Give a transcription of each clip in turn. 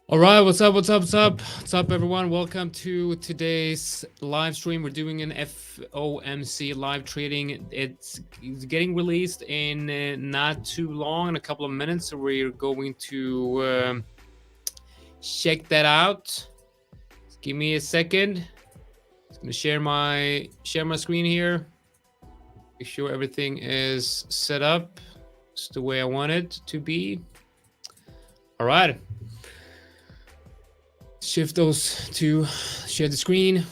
All right, what's up, everyone? Welcome to today's live stream. We're doing an FOMC live trading. It's getting released in not too long, in a couple of minutes. So we're going to check that out. Give me a second. I'm gonna share my screen here. Make sure everything is set up just the way I want it to be. All right. Shift those to share the screen.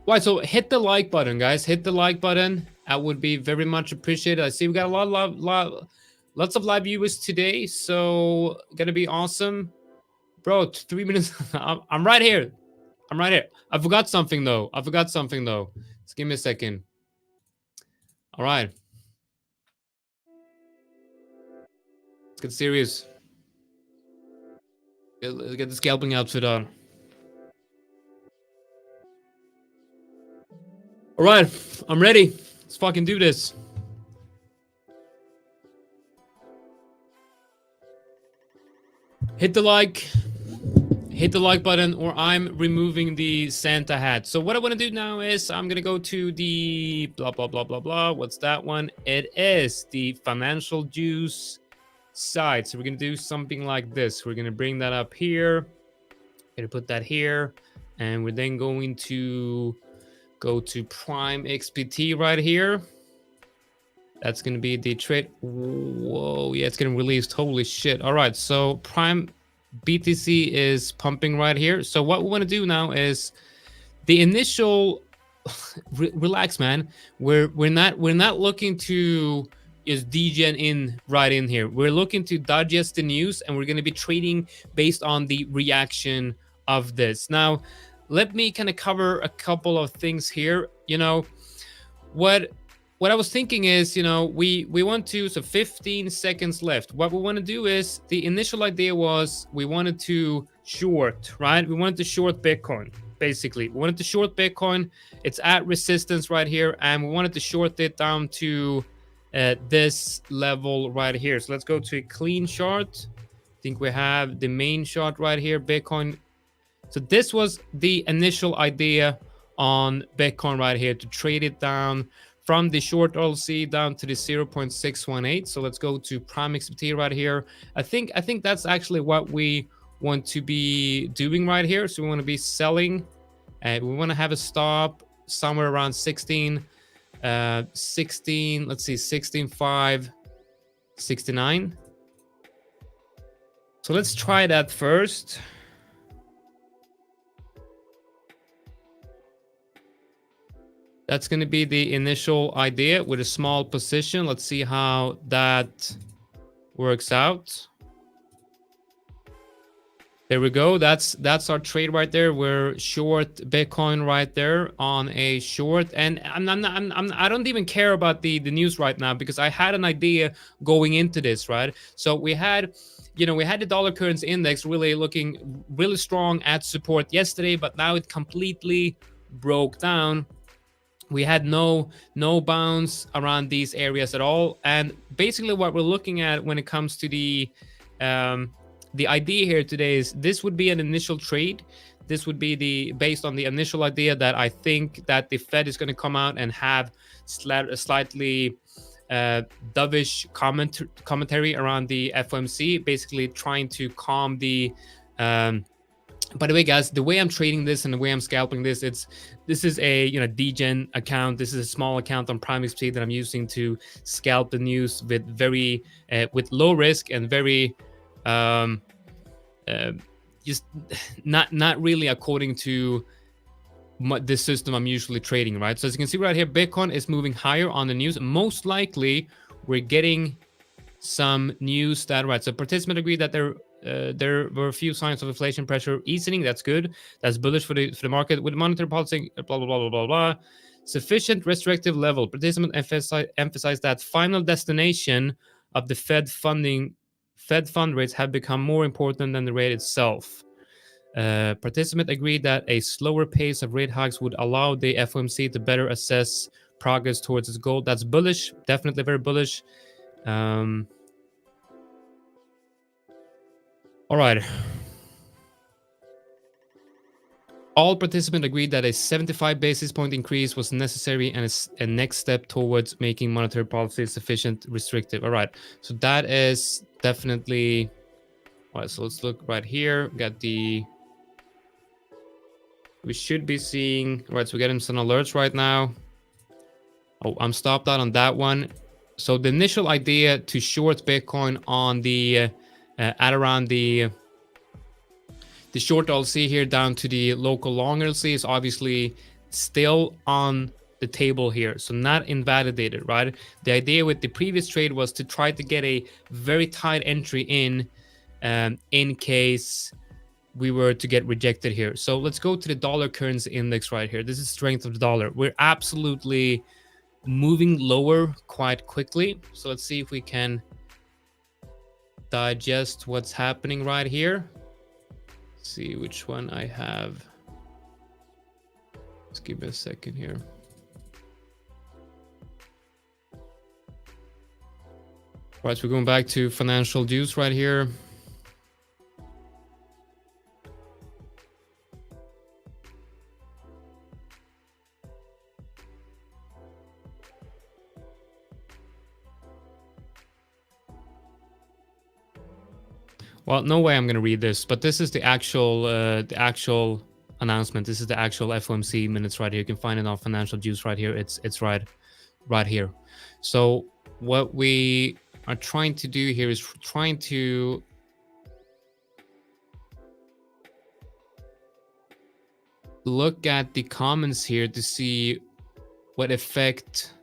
Right, so hit the like button, guys. Hit the like button. That would be very much appreciated. I see we got lots of live viewers today, so gonna be awesome, bro. 3 minutes. I'm right here. I forgot something though. Just give me a second. All right, let's get serious. Let's get the scalping outfit on. All right, I'm ready. Let's fucking do this. Hit the like button, or I'm removing the Santa hat. So what I want to do now is I'm going to go to the blah, blah, blah, blah, blah. What's that one? It is the financial juice side. So we're going to do something like this. We're going to bring that up here. Going to put that here. And we're then going to go to PrimeXBT right here. That's going to be the trade. Whoa, yeah, it's getting released. Holy shit. All right, so PrimeBTC is pumping right here. So what we want to do now is the initial relax, man. We're not looking to just degen in right in here. We're looking to digest the news, and we're going to be trading based on the reaction of this. Now, let me kind of cover a couple of things here. You know, what I was thinking is, you know, we want to, so 15 seconds left. What we want to do is, the initial idea was we wanted to short, right? We wanted to short Bitcoin, basically. We wanted to short Bitcoin. It's at resistance right here, and we wanted to short it down to this level right here. So let's go to a clean chart. I think we have the main chart right here, Bitcoin. So this was the initial idea on Bitcoin right here, to trade it down from the short RLZ down to the 0.618. So let's go to PrimeXBT right here. I think that's actually what we want to be doing right here. So we want to be selling, and we want to have a stop somewhere around 16, let's see, 16.5, 69. So let's try that first. That's going to be the initial idea with a small position. Let's see how that works out. There we go. That's our trade right there. We're short Bitcoin right there on a short, and I don't even care about the news right now, because I had an idea going into this, right? So we had, you know, we had the dollar currency index really looking really strong at support yesterday, but now it completely broke down. We had no bounce around these areas at all. And basically what we're looking at when it comes to the idea here today is, this would be an initial trade. This would be based on the initial idea that I think that the Fed is going to come out and have slightly dovish commentary around the FOMC, basically trying to calm the by the way, guys, the way I'm trading this and the way I'm scalping this, this is a, you know, degen account. This is a small account on PrimeXBT that I'm using to scalp the news with very with low risk and very just not really according to the system I'm usually trading, right? So as you can see right here, Bitcoin is moving higher on the news. Most likely, we're getting some news that, right? So participants agree that there were a few signs of inflation pressure easing. That's good. That's bullish for the market. With monetary policy, blah blah blah blah blah blah. Sufficient restrictive level. Participants emphasize that final destination of the Fed fund rates have become more important than the rate itself. Participants agreed that a slower pace of rate hikes would allow the FOMC to better assess progress towards its goal. That's bullish. Definitely very bullish. All right. All participants agreed that a 75 basis point increase was necessary and a next step towards making monetary policy sufficient restrictive. All right, so that is definitely. All right, so let's look right here. Got the. We should be seeing. All right, so we're getting some alerts right now. Oh, I'm stopped out on that one. So the initial idea to short Bitcoin on the at around the short RLZ here down to the local long RLZ is obviously still on the table here, so not invalidated, right? The idea with the previous trade was to try to get a very tight entry in case we were to get rejected here. So let's go to the dollar currency index right here. This is strength of the dollar. We're absolutely moving lower quite quickly. So let's see if we can digest what's happening right here. Let's see which one I have. Just give me a second here. All right, so we're going back to financial juice right here. Well, no way I'm going to read this, but this is the actual announcement. This is the actual FOMC minutes right here. You can find it on Financial Juice right here. It's right here. So what we are trying to do here is trying to look at the comments here to see what effect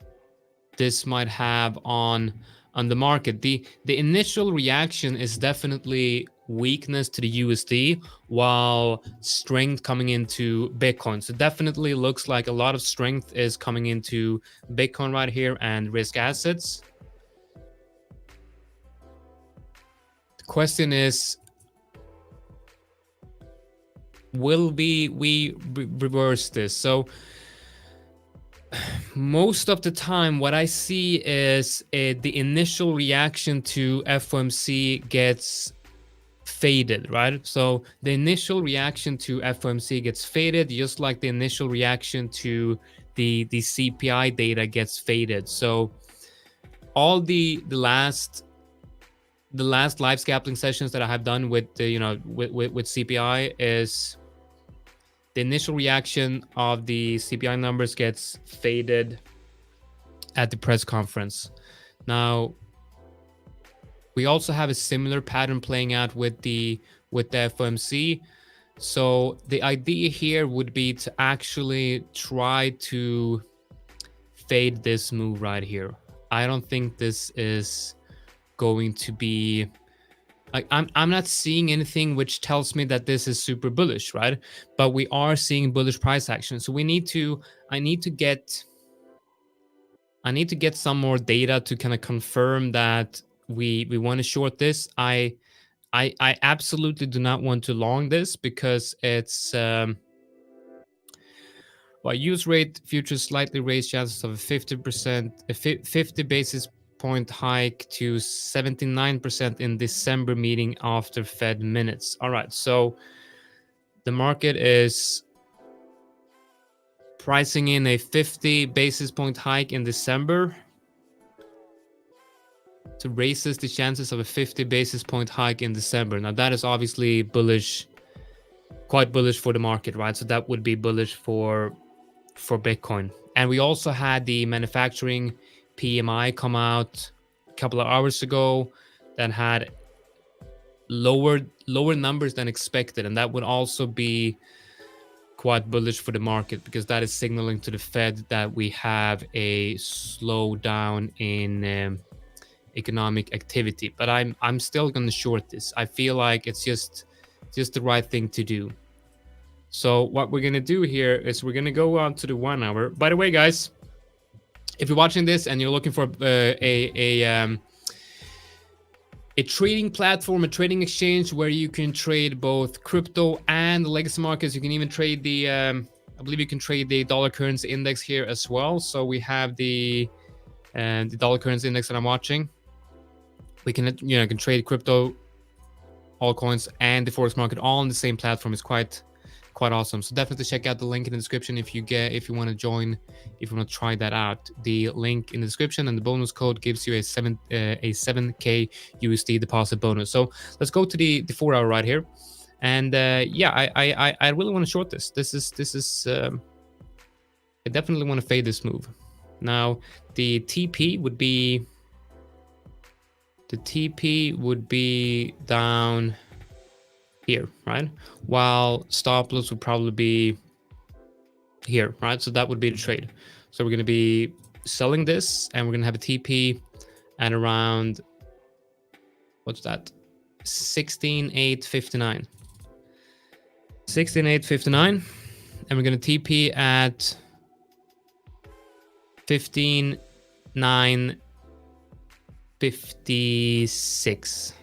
this might have on the market. The initial reaction is definitely weakness to the USD, while strength coming into Bitcoin. So definitely looks like a lot of strength is coming into Bitcoin right here and risk assets. The question is, will we reverse this? So most of the time what I see is the initial reaction to FOMC gets faded, right? So the initial reaction to FOMC gets faded, just like the initial reaction to the CPI data gets faded. So all the last live scalping sessions that I have done with with CPI is the initial reaction of the CPI numbers gets faded at the press conference. Now, we also have a similar pattern playing out with the FOMC. So the idea here would be to actually try to fade this move right here. I don't think this is going to be. I'm not seeing anything which tells me that this is super bullish, right? But we are seeing bullish price action. So I need to get some more data to kind of confirm that we want to short this. I absolutely do not want to long this because it's use rate futures slightly raised chances of a 50 basis point hike to 79% in December meeting after Fed minutes. All right, so the market is pricing in a 50 basis point hike in December to raises the chances of a 50 basis point hike in December. Now that is obviously bullish, quite bullish for the market, right? So that would be bullish for Bitcoin. And we also had the manufacturing PMI come out a couple of hours ago that had lower numbers than expected, and that would also be quite bullish for the market because that is signaling to the Fed that we have a slowdown in economic activity. But I'm still going to short this. I feel like it's just the right thing to do. So what we're going to do here is we're going to go on to the 1 hour. By the way, guys, if you're watching this and you're looking for a trading platform, a trading exchange where you can trade both crypto and legacy markets, you can even trade the I believe you can trade the dollar currency index here as well. So we have the dollar currency index that I'm watching. We can can trade crypto, altcoins, and the forex market all on the same platform. It's quite quite awesome. So definitely check out the link in the description if you want to join, if you want to try that out. The link in the description, and the bonus code gives you a 7k USD deposit bonus. So let's go to the 4 hour right here. And yeah, I really want to short this. This is I definitely want to fade this move. Now the TP would be down here, right? While stop loss would probably be here, right? So that would be the trade. So we're going to be selling this, and we're going to have a TP at around, what's that? 16,859. 16,859, and we're going to TP at 15,956.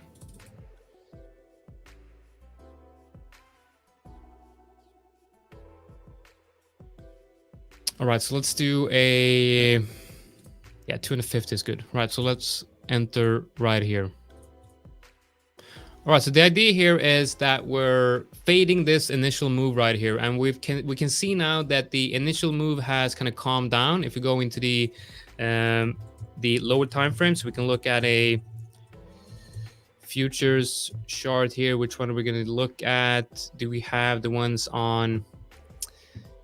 All right, so let's do a, yeah, 250 is good. Right, so let's enter right here. All right, so the idea here is that we're fading this initial move right here, and we can see now that the initial move has kind of calmed down. If we go into the lower time frame, so we can look at a futures chart here. Which one are we going to look at? Do we have the ones on?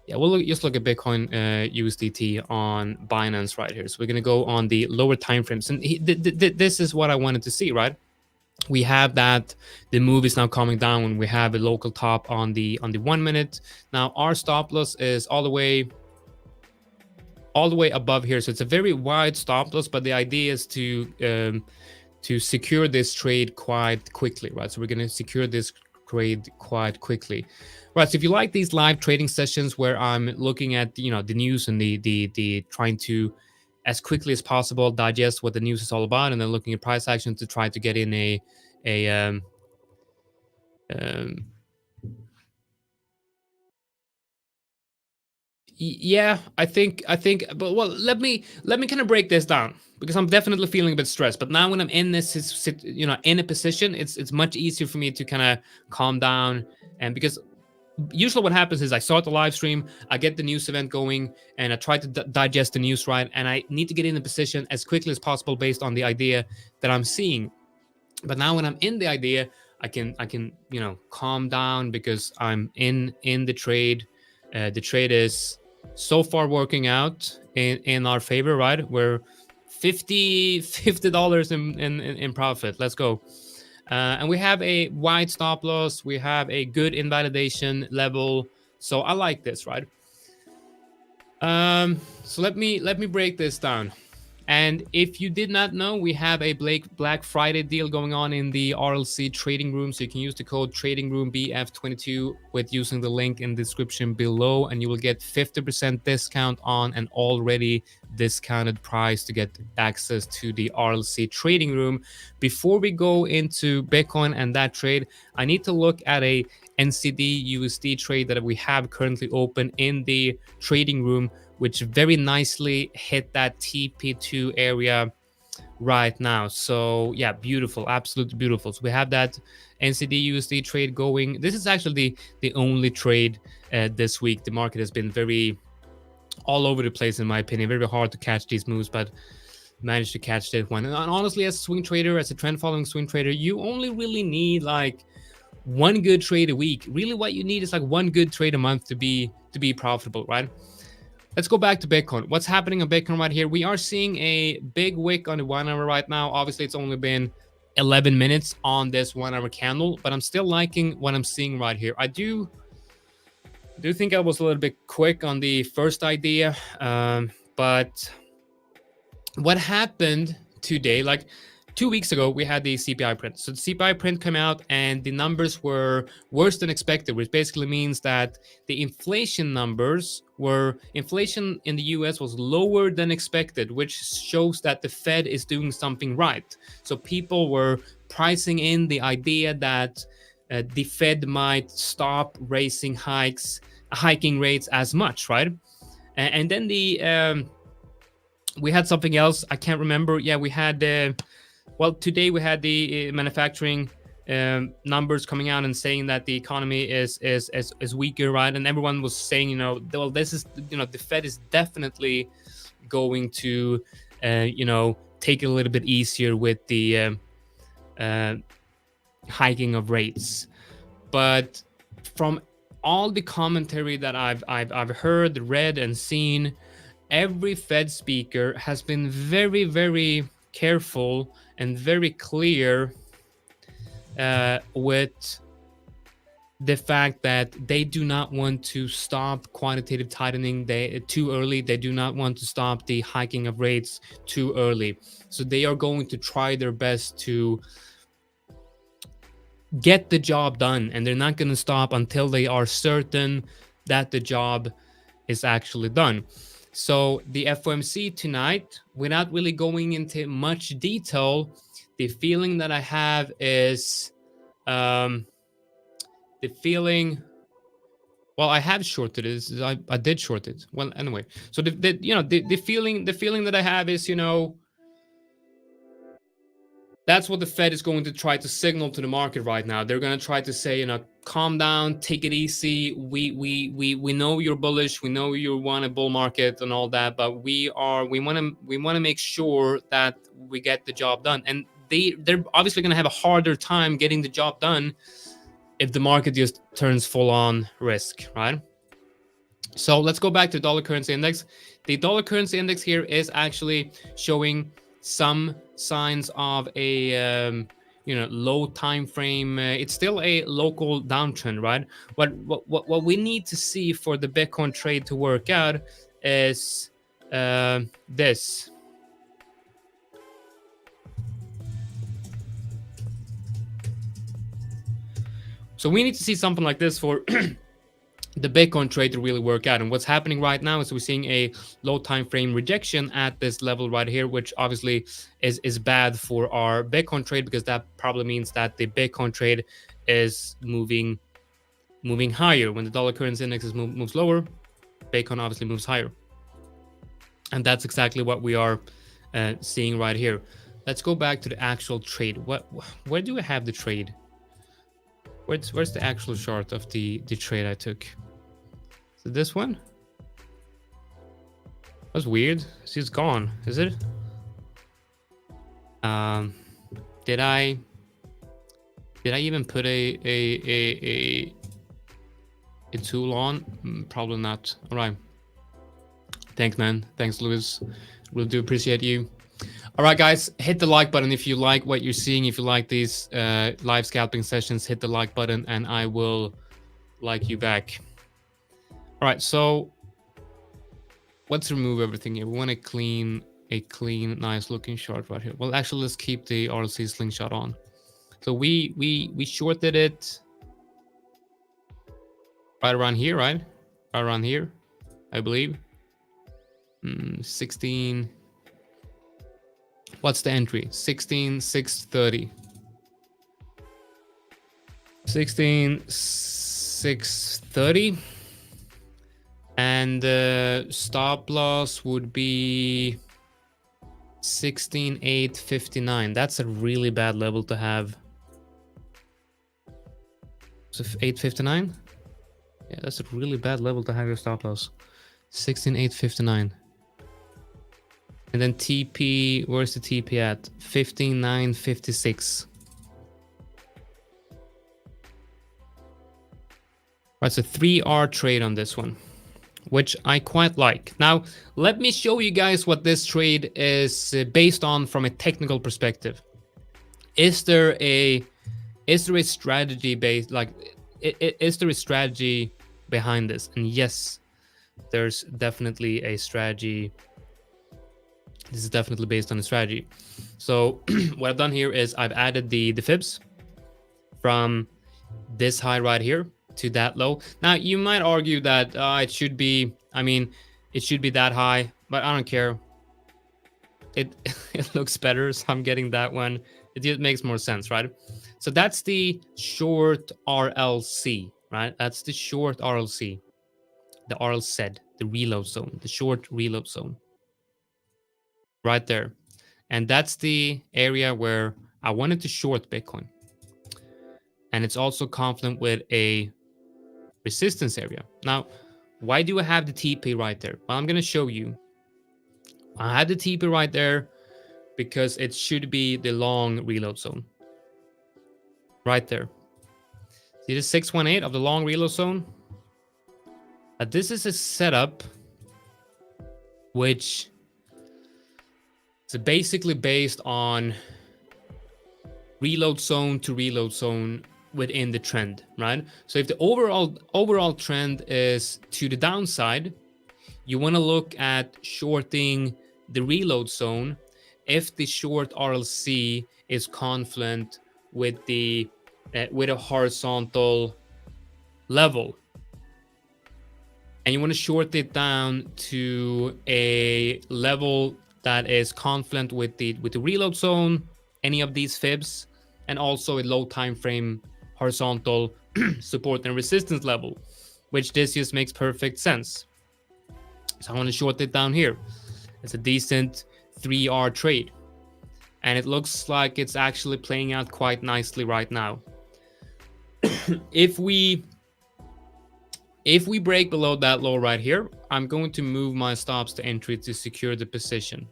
Yeah, we'll just look at Bitcoin USDT on Binance right here. So we're going to go on the lower time frames, and this is what I wanted to see, right? We have that the move is now coming down when we have a local top on the 1 minute. Now our stop loss is all the way above here, so it's a very wide stop loss, but the idea is to secure this trade quite quickly, right? So we're going to secure this trade quite quickly, right? So if you like these live trading sessions where I'm looking at the news and the trying to, as quickly as possible, digest what the news is all about, and then looking at price action to try to get in yeah, I think, but well, let me kind of break this down, because I'm definitely feeling a bit stressed. But now when I'm in this, in a position, it's much easier for me to kind of calm down. And because usually what happens is I start the live stream, I get the news event going, and I try to digest the news, right? And I need to get in a position as quickly as possible based on the idea that I'm seeing. But now when I'm in the idea, I can calm down, because I'm in the trade. The trade is so far working out in our favor, right? We're $50 in profit. Let's go. And we have a wide stop loss. We have a good invalidation level. So I like this, right? So let me break this down. And if you did not know, we have a Black Friday deal going on in the RLZ Trading Room. So you can use the code TradingRoomBF22 with using the link in the description below, and you will get 50% discount on an already discounted price to get access to the RLZ Trading Room. Before we go into Bitcoin and that trade, I need to look at a NCD USD trade that we have currently open in the trading room, which very nicely hit that TP2 area right now. So yeah, beautiful, absolutely beautiful. So we have that NCD USD trade going. This is actually the only trade this week. The market has been very all over the place, in my opinion. Very hard to catch these moves, but managed to catch that one. And honestly, as a swing trader, as a trend following swing trader, you only really need like one good trade a week. Really what you need is like one good trade a month to be profitable, right? Let's go back to Bitcoin. What's happening on Bitcoin right here? We are seeing a big wick on the 1 hour right now. Obviously, it's only been 11 minutes on this 1 hour candle, but I'm still liking what I'm seeing right here. I do think I was a little bit quick on the first idea, but what happened today, like 2 weeks ago, we had the CPI print. So the CPI print came out and the numbers were worse than expected, which basically means that the inflation numbers inflation in the US was lower than expected, which shows that the Fed is doing something right. So people were pricing in the idea that the Fed might stop hiking rates as much, right? And then we had something else. I can't remember. Yeah, we had well, today we had the manufacturing numbers coming out and saying that the economy is weaker, right? And everyone was saying, you know, well, this is, you know, the Fed is definitely going to, you know, take it a little bit easier with the hiking of rates. But from all the commentary that I've heard, read, and seen, every Fed speaker has been very, very careful and very clear with the fact that they do not want to stop quantitative tightening too early. They do not want to stop the hiking of rates too early. So they are going to try their best to get the job done, and they're not going to stop until they are certain that the job is actually done. So the FOMC tonight, without really going into much detail, the feeling that I have is the feeling, well, I have shorted it. I did short it. Well, anyway, so the you know, the feeling that I have is, you know, that's what the Fed is going to try to signal to the market right now. They're going to try to say, you know, calm down, take it easy. We know you're bullish. We know you want a bull market and all that, but we want to make sure that we get the job done. And they're obviously going to have a harder time getting the job done if the market just turns full on risk, right? So let's go back to dollar currency index. The dollar currency index here is actually showing some signs of a you know, low time frame. It's still a local downtrend, right? What we need to see for the Bitcoin trade to work out is this. So we need to see something like this for the Bitcoin trade to really work out. And what's happening right now is we're seeing a low time frame rejection at this level right here, which obviously is bad for our Bitcoin trade, because that probably means that the Bitcoin trade is moving higher. When the dollar currency index moves lower, Bitcoin obviously moves higher. And that's exactly what we are seeing right here. Let's go back to the actual trade. Where do I have the trade? Where's the actual chart of the trade I took? So this one? That's weird. She's gone, is it? Did I even put a tool on? Probably not. All right. Thanks, man. Thanks, Lewis. Really do appreciate you. All right, guys, hit the like button if you like what you're seeing. If you like these live scalping sessions, hit the like button and I will like you back. All right, so let's remove everything here. We want a clean, nice looking chart right here. Well, actually, let's keep the RLZ slingshot on. So we shorted it right around here, right? Right around here, I believe. 16. What's the entry? 16,630. 16,630. And stop loss would be 16,859. That's a really bad level to have. So 859? Yeah, that's a really bad level to have your stop loss. 16,859. And then TP, where's the TP at? 15,956. Right, so 3R trade on this one, which I quite like. Now, let me show you guys what this trade is based on from a technical perspective. Is there a strategy based, like, is there a strategy behind this? And yes, there's definitely a strategy. This is definitely based on a strategy. So what I've done here is I've added the fibs from this high right here to that low. Now you might argue that it should be, I mean, it should be that high, but I don't care. It looks better, so I'm getting that one. It just makes more sense, right? So that's the short RLC, right? That's the short RLC, the RLZ, the reload zone, the short reload zone. Right there. And that's the area where I wanted to short Bitcoin. and it's also confluent with a resistance area. Now, why do I have the TP right there? Well, I'm going to show you. I had the TP right there because it should be the long reload zone. Right there. See the 618 of the long reload zone? This is a setup which is basically based on reload zone to reload zone within the trend, right? So if the overall trend is to the downside, you want to look at shorting the reload zone if the short RLZ is confluent with the with a horizontal level, and you want to short it down to a level that is confluent with the reload zone, any of these fibs, and also a low time frame horizontal support and resistance level, which this just makes perfect sense. So I want to short it down here. It's a decent 3R trade, and it looks like it's actually playing out quite nicely right now. If we break below that low right here, I'm going to move my stops to entry to secure the position.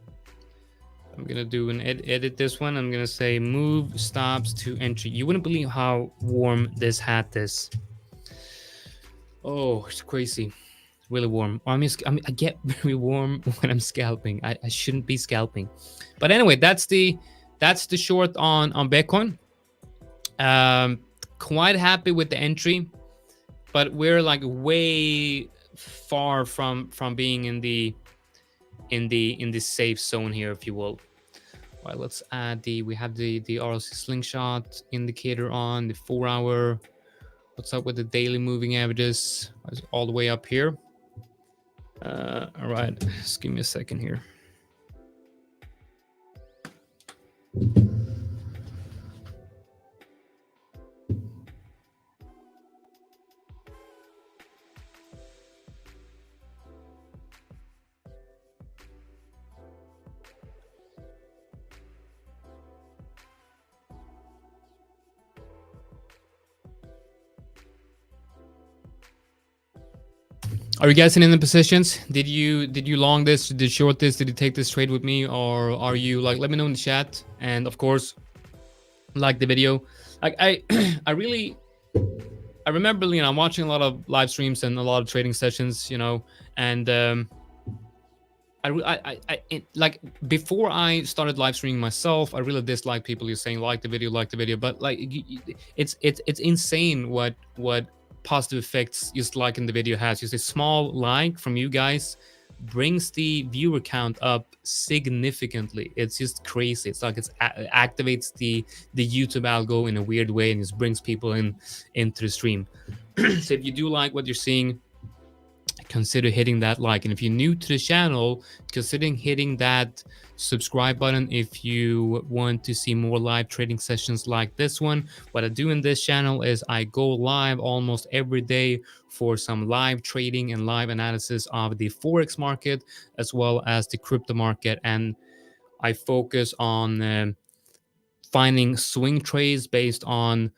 I'm going to do an edit this one. I'm going to say move stops to entry. You wouldn't believe how warm this hat is. Oh, it's crazy. Really warm. I get very warm when I'm scalping. I shouldn't be scalping. But anyway, that's the short on Bitcoin. Quite happy with the entry, but we're like way far from being in the safe zone here, if you will. All right, let's add we have the RLZ slingshot indicator on the 4-hour. What's up with the daily moving averages? It's all the way up here. All right, just give me a second here. Are you guys in the positions? Did you long this? Did you short this? Did you take this trade with me, or are you like? Let me know in the chat, and of course, like the video. Like I remember, I'm watching a lot of live streams and a lot of trading sessions, and like before I started live streaming myself, I really dislike people who saying like the video, but like it's insane what positive effects just liking the video has. Just a small like from you guys brings the viewer count up significantly. It's just crazy. It's like it activates the YouTube algo in a weird way and just brings people into the stream. So if you do like what you're seeing, consider hitting that like, and if you're new to the channel, consider hitting that subscribe button if you want to see more live trading sessions like this one. What I do in this channel is I go live almost every day for some live trading and live analysis of the forex market as well as the crypto market, and I focus on finding swing trades based on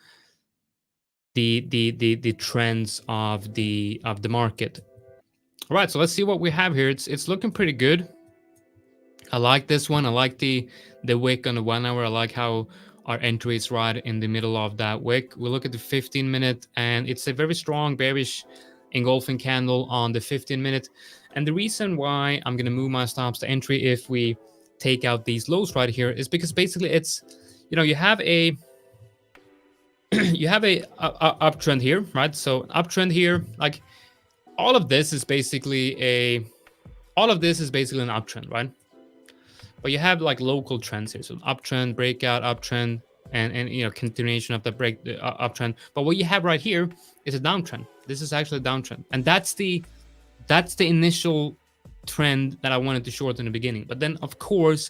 the trends of the market. All right, so let's see what we have here. It's looking pretty good. I like this one. I like the wick on the 1 hour. I like how our entry is right in the middle of that wick. We look at the 15-minute, and it's a very strong bearish engulfing candle on the 15-minute. And the reason why I'm going to move my stops to entry if we take out these lows right here is because basically it's, you have a uptrend here, right? So uptrend here, like all of this is basically an uptrend, right? But you have like local trends here, so uptrend, breakout, uptrend, and continuation of the uptrend. But what you have right here is a downtrend. This is actually a downtrend, and that's the initial trend that I wanted to short in the beginning. But then, of course,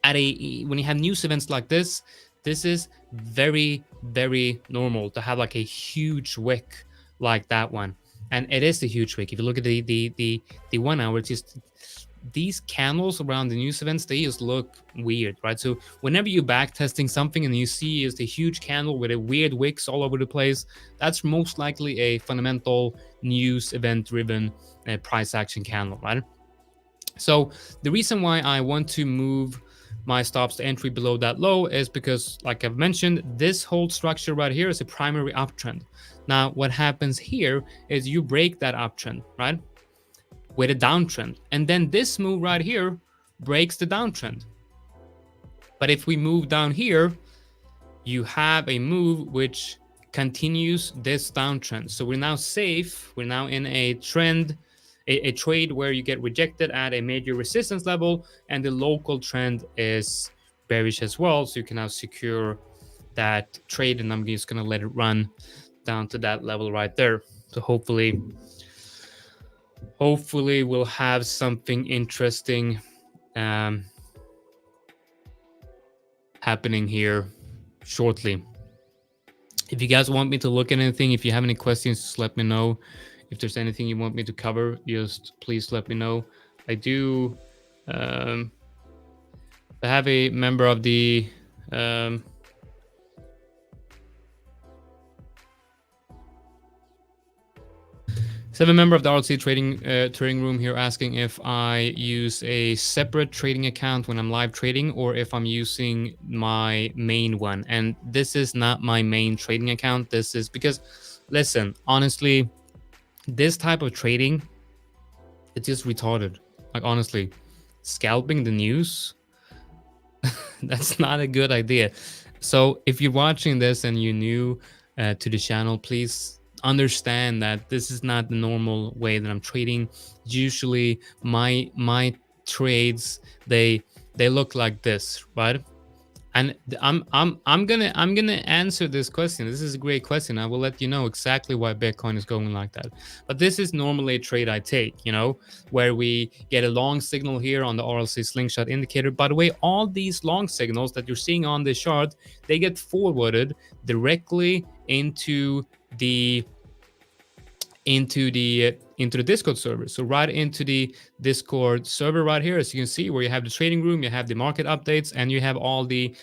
when you have news events like this, this is very, very normal to have like a huge wick like that one. And it is a huge wick. If you look at the 1 hour, it's just these candles around the news events, they just look weird, right? So whenever you're back testing something and you see is the huge candle with a weird wicks all over the place, that's most likely a fundamental news event driven price action candle, right? So the reason why I want to move my stops to entry below that low is because, like I've mentioned, this whole structure right here is a primary uptrend. Now, what happens here is you break that uptrend, right, with a downtrend. And then this move right here breaks the downtrend. But if we move down here, you have a move which continues this downtrend. So we're now safe. We're now in a trend, a trade where you get rejected at a major resistance level, and the local trend is bearish as well. So you can now secure that trade, and I'm just going to let it run down to that level right there. So hopefully we'll have something interesting happening here shortly. If you guys want me to look at anything, if you have any questions, just let me know. If there's anything you want me to cover, just please let me know. I do I have a member of the So I have a member of the RLZ trading room here asking if I use a separate trading account when I'm live trading or if I'm using my main one. And this is not my main trading account. This is because, listen, honestly, this type of trading, it's just retarded. Like, honestly, scalping the news, that's not a good idea. So if you're watching this and you're new to the channel, please understand that this is not the normal way that I'm trading. Usually my trades, they look like this, right? And I'm gonna answer this question. This is a great question. I will let you know exactly why Bitcoin is going like that. But this is normally a trade I take, you know, where we get a long signal here on the RLZ slingshot indicator. By the way, all these long signals that you're seeing on this chart, they get forwarded directly into the Discord server. So right into the Discord server right here, as you can see, where you have the trading room, you have the market updates, and you have all the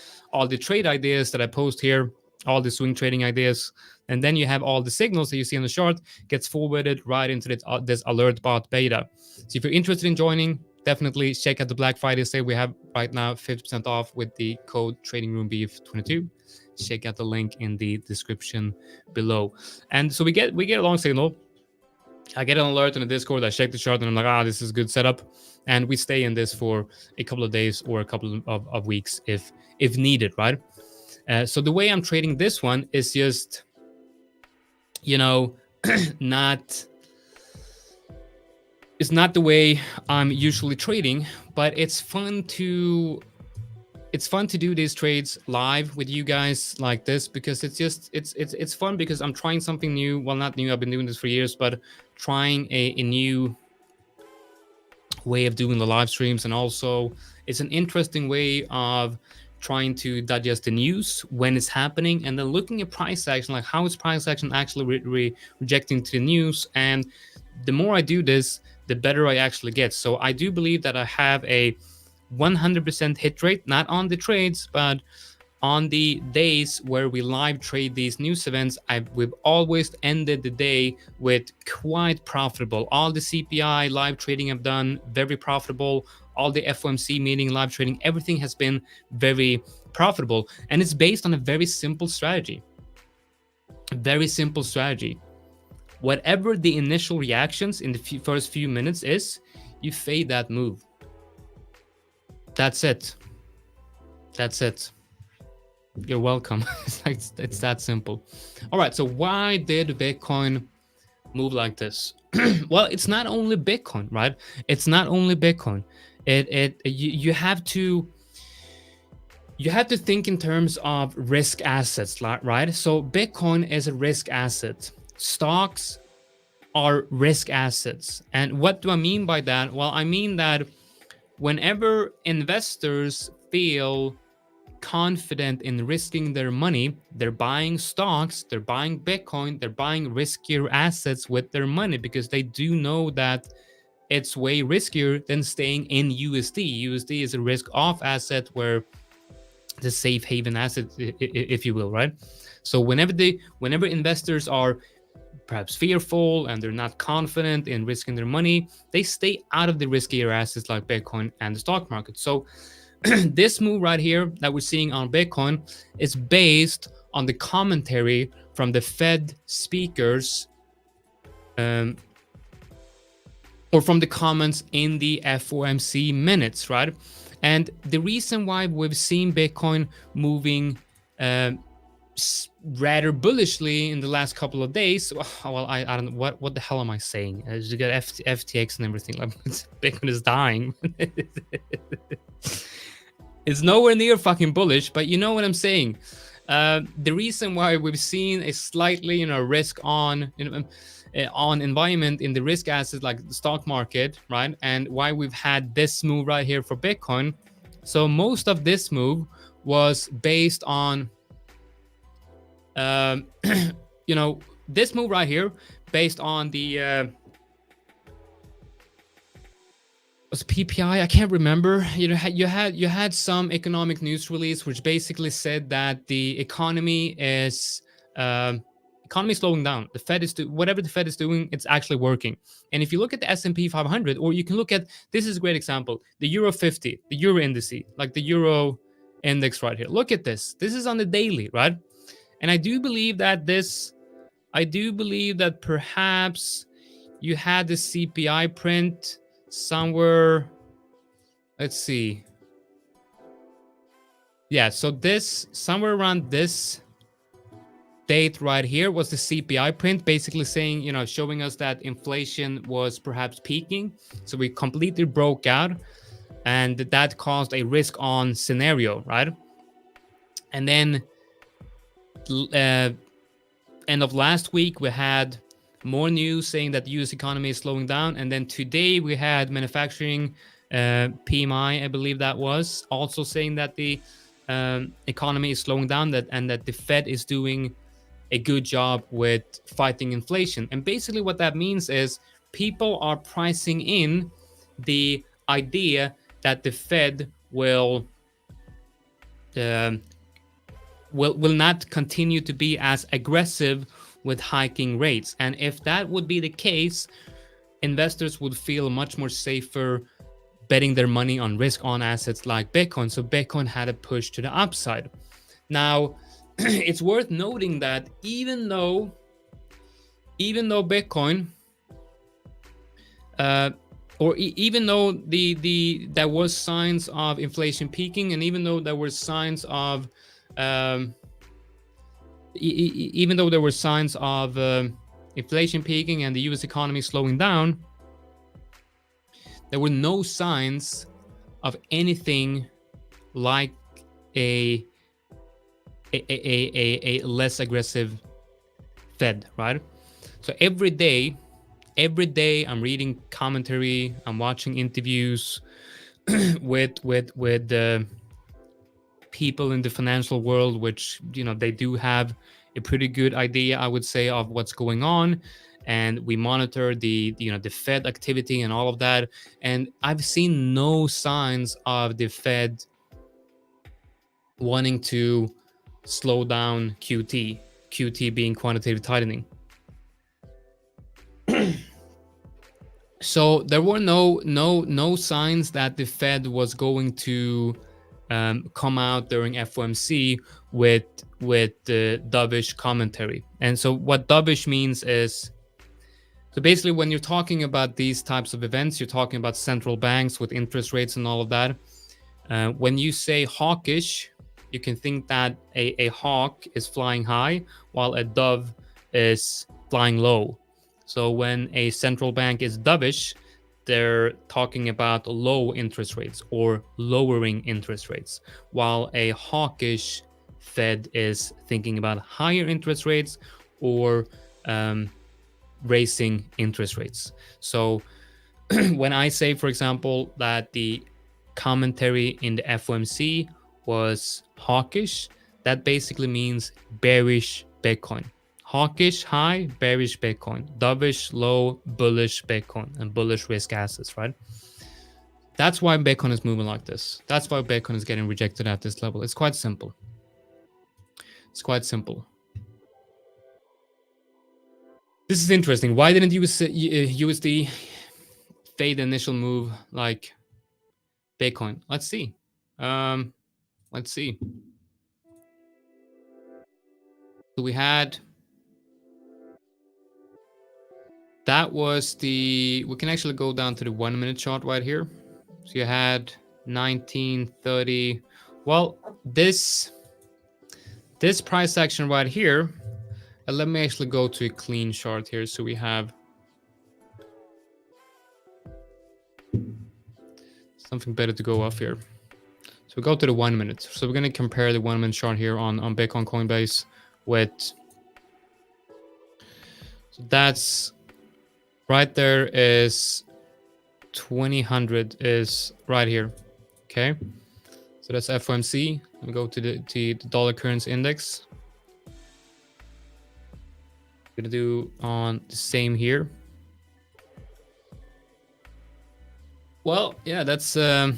trade ideas that I post here, all the swing trading ideas, and then you have all the signals that you see on the chart gets forwarded right into this alert bot beta. So if you're interested in joining, definitely check out the Black Friday sale we have right now, 50% off with the code TradingRoomBeef22. Check out the link in the description below. And so we get a long signal. I get an alert in the Discord, I check the chart, and I'm like, this is a good setup. And we stay in this for a couple of days or a couple of weeks if needed, right? So the way I'm trading this one is just, you know, it's not the way I'm usually trading, but it's fun to do these trades live with you guys like this, because it's fun, because I'm trying something new. Well, not new, I've been doing this for years, but trying a new way of doing the live streams. And also it's an interesting way of trying to digest the news when it's happening, and then looking at price action, like how is price action actually rejecting to the news. And the more I do this, the better I actually get. So I do believe that I have a 100% hit rate, not on the trades, but on the days where we live trade these news events. We've always ended the day with quite profitable. All the CPI live trading I've done, very profitable. All the FOMC meeting live trading, everything has been very profitable. And it's based on a very simple strategy. Very simple strategy. Whatever the initial reactions in the first few minutes is, you fade that move. That's it. That's it. You're welcome. It's that simple. All right. So why did Bitcoin move like this? Well, it's not only Bitcoin, right? It's not only Bitcoin. You have to think in terms of risk assets, right? So Bitcoin is a risk asset. Stocks are risk assets. And what do I mean by that? Well, I mean that whenever investors feel confident in risking their money, they're buying stocks, they're buying Bitcoin, they're buying riskier assets with their money, because they do know that it's way riskier than staying in USD. USD is a risk-off asset, where the safe haven asset, if you will, right? So whenever investors are perhaps fearful and they're not confident in risking their money, they stay out of the riskier assets like Bitcoin and the stock market. So this move right here that we're seeing on Bitcoin is based on the commentary from the Fed speakers, or from the comments in the FOMC minutes, right? And the reason why we've seen Bitcoin moving rather bullishly in the last couple of days, well, I don't know, what the hell am I saying? You got FTX and everything, like Bitcoin is dying. It's nowhere near fucking bullish, but you know what I'm saying. The reason why we've seen a slightly, risk on, on environment in the risk assets like the stock market, right? And why we've had this move right here for Bitcoin. So most of this move was based on, this move right here based on the was PPI. I can't remember. You had some economic news release which basically said that the economy is slowing down. The Fed is whatever the Fed is doing, it's actually working. And if you look at the S&P 500, or you can look at, this is a great example, the Euro 50, the Euro indice, like the Euro index right here. Look at this. This is on the daily, right? And I do believe that perhaps you had the CPI print somewhere. Let's see. Yeah, so this, somewhere around this date right here was the CPI print, basically saying, showing us that inflation was perhaps peaking. So we completely broke out, and that caused a risk on scenario, right? And then end of last week, we had more news saying that the US economy is slowing down. And then today we had manufacturing PMI, I believe that was, also saying that the economy is slowing down, and that the Fed is doing a good job with fighting inflation. And basically what that means is people are pricing in the idea that the Fed will not continue to be as aggressive with hiking rates. And if that would be the case, investors would feel much more safer betting their money on risk on assets like Bitcoin. So Bitcoin had a push to the upside. Now, it's worth noting that even though Bitcoin, even though there was signs of inflation peaking, and even though there were signs of inflation peaking and the US economy slowing down, there were no signs of anything like a less aggressive Fed, right? So every day I'm reading commentary, I'm watching interviews with people in the financial world, which they do have a pretty good idea, I would say, of what's going on, and we monitor the Fed activity and all of that. And I've seen no signs of the Fed wanting to slow down QT being quantitative tightening. So there were no signs that the Fed was going to come out during FOMC with the dovish commentary. And so what dovish means is, so basically when you're talking about these types of events, you're talking about central banks with interest rates and all of that. When you say hawkish, you can think that a hawk is flying high while a dove is flying low. So when a central bank is dovish, they're talking about low interest rates or lowering interest rates, while a hawkish Fed is thinking about higher interest rates or raising interest rates. So when I say, for example, that the commentary in the FOMC was hawkish, that basically means bearish Bitcoin. hawkish high, bearish Bitcoin, dovish low, bullish Bitcoin, and bullish risk assets, right? That's why Bitcoin is moving like this. That's why Bitcoin is getting rejected at this level. It's quite simple. It's quite simple. This is interesting. Why didn't USD fade the initial move like Bitcoin? Let's see. Let's see. So we had, that was the, we can actually go down to the 1 minute chart right here. So you had 1930. Well, this price action right here, let me actually go to a clean chart here. So we have something better to go off here. So we go to the 1 minute. So we're going to compare the 1 minute chart here on Bitcoin Coinbase with, so that's right there is 2000 is right here. Okay. So that's FOMC. We go to the dollar currency index. We're going to do on the same here. Well, yeah, that's yeah,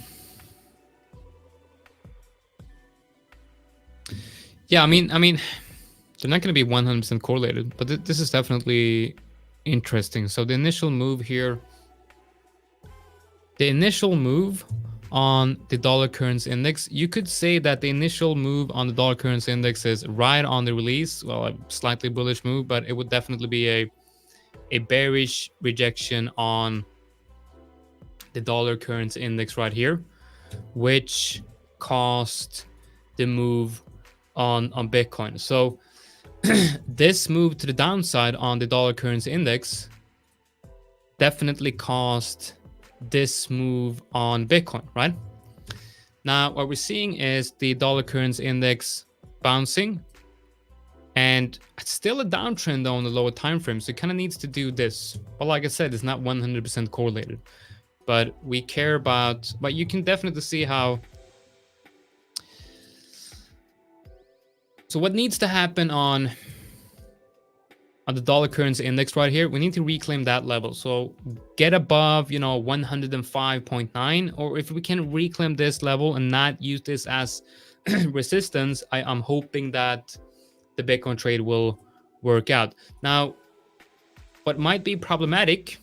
I mean, they're not going to be 100% correlated, but this is definitely interesting. So the initial move here, the initial move on the dollar currency index, you could say that the initial move on the dollar currency index is right on the release. Well, a slightly bullish move, but it would definitely be a bearish rejection on the dollar currency index right here, which caused the move on Bitcoin. So this move to the downside on the dollar currency index definitely caused this move on Bitcoin, right? Now, what we're seeing is the dollar currency index bouncing, and it's still a downtrend on the lower time frame. So it kind of needs to do this. But like I said, it's not 100% correlated. But we care about, but you can definitely see how. So what needs to happen on the dollar currency index right here, we need to reclaim that level. So get above, 105.9, or if we can reclaim this level and not use this as resistance, I'm hoping that the Bitcoin trade will work out. Now, what might be problematic,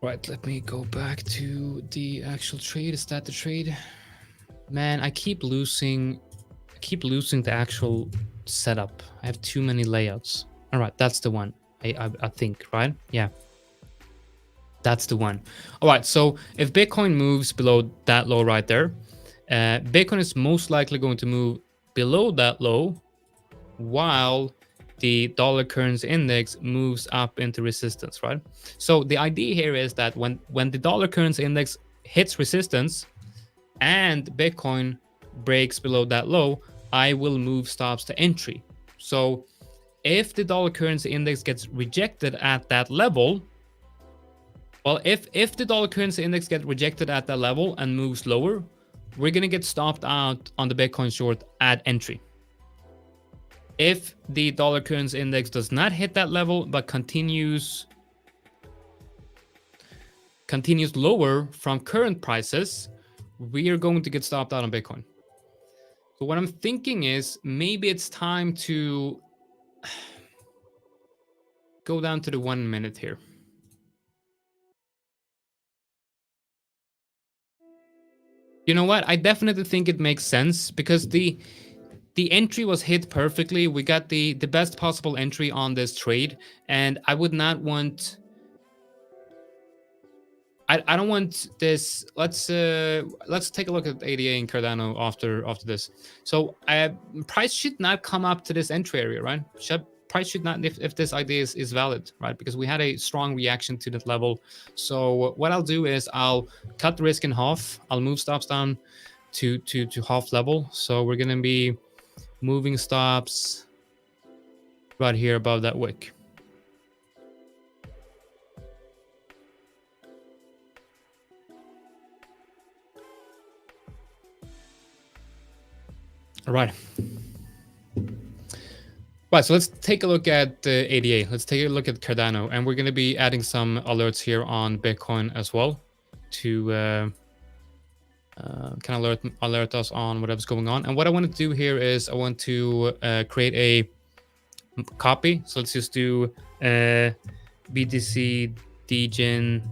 right, let me go back to the actual trade. Is that the trade? Man, I keep losing the actual setup. I have too many layouts. All right, that's the one. I think, right? Yeah. That's the one. All right, so if Bitcoin moves below that low right there, Bitcoin is most likely going to move below that low while the dollar currency index moves up into resistance, right? So the idea here is that when the dollar currency index hits resistance and Bitcoin breaks below that low, I will move stops to entry. So if the dollar currency index gets rejected at that level, well, if the dollar currency index gets rejected at that level and moves lower, we're going to get stopped out on the Bitcoin short at entry. If the dollar currency index does not hit that level but continues lower from current prices, we are going to get stopped out on Bitcoin. So what I'm thinking is maybe it's time to go down to the 1 minute here. You know what? I definitely think it makes sense because the entry was hit perfectly. We got the best possible entry on this trade, and I would not want. I don't want this. Let's take a look at ADA and Cardano after this. So price should not come up to this entry area, right? Price should not, if this idea is valid, right? Because we had a strong reaction to that level. So what I'll do is I'll cut the risk in half. I'll move stops down to half level. So we're gonna be moving stops right here above that wick. All right. Right, so let's take a look at ADA. Let's take a look at Cardano, and we're going to be adding some alerts here on Bitcoin as well to kind of alert us on whatever's going on. And what I want to do here is I want to create a copy. So let's just do BTC Degen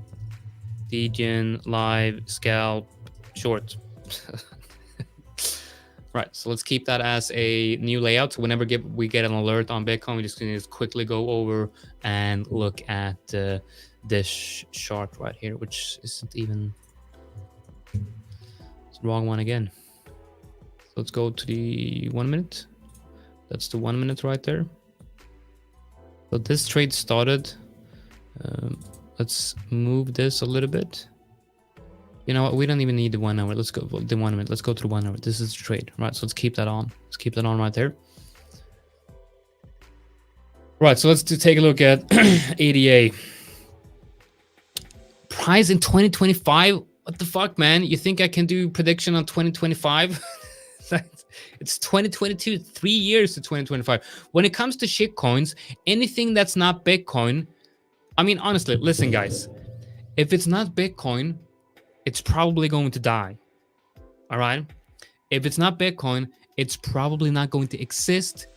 live scalp short. Right, so let's keep that as a new layout. So whenever we get an alert on Bitcoin, we just going to quickly go over and look at this chart right here, which isn't even, it's the wrong one again. So let's go to the 1 minute. That's the 1 minute right there. So this trade started. Let's move this a little bit. You know what? We don't even need the 1 hour. Let's go the 1 minute. Let's go to the 1 hour. This is the trade, right? So let's keep that on. Let's keep that on right there. Right. So let's take a look at ADA. Price in 2025. What the fuck, man? You think I can do prediction on 2025? It's 2022. 3 years to 2025. When it comes to shit coins, anything that's not Bitcoin. I mean, honestly, listen, guys. If it's not Bitcoin, it's probably going to die. All right. If it's not Bitcoin, it's probably not going to exist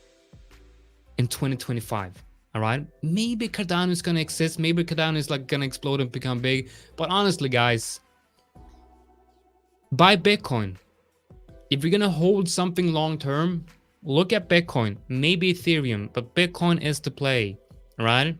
in 2025. All right. Maybe Cardano is going to exist. Maybe Cardano is like going to explode and become big. But honestly, guys, buy Bitcoin. If you're going to hold something long term, look at Bitcoin, maybe Ethereum, but Bitcoin is the play. All right.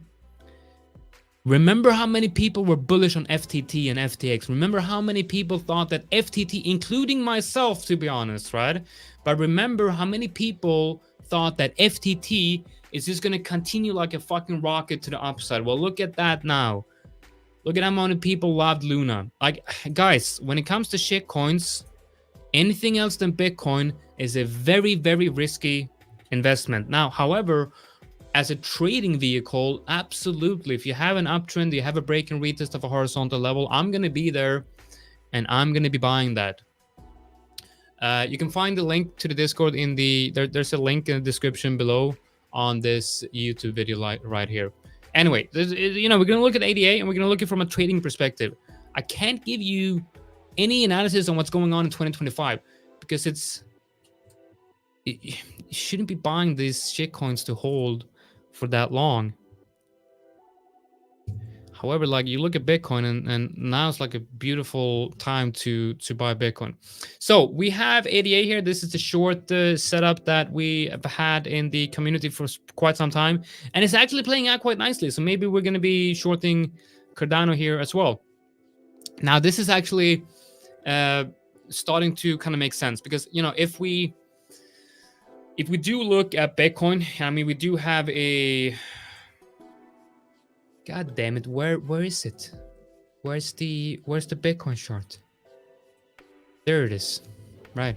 Remember how many people were bullish on FTT and FTX. Remember how many people thought that FTT, including myself, to be honest, right? But remember how many people thought that FTT is just going to continue like a fucking rocket to the upside. Well, look at that now. Look at how many people loved Luna. Like, guys, when it comes to shit coins, anything else than Bitcoin is a very, very risky investment. Now, however, as a trading vehicle, absolutely. If you have an uptrend, you have a break and retest of a horizontal level, I'm going to be there and I'm going to be buying that. You can find the link to the Discord in the, there's a link in the description below on this YouTube video right here. Anyway, you know, we're going to look at ADA and we're going to look at it from a trading perspective. I can't give you any analysis on what's going on in 2025 because you shouldn't be buying these shit coins to hold for that long. However, like you look at Bitcoin and now it's like a beautiful time to buy Bitcoin. So we have ADA here. This is the short setup that we have had in the community for quite some time, and it's actually playing out quite nicely. So maybe we're going to be shorting Cardano here as well. Now this is actually starting to kind of make sense because, you know, if we do look at Bitcoin, I mean, we do have a, god damn it, where is it? Where's the Bitcoin chart? There it is. Right.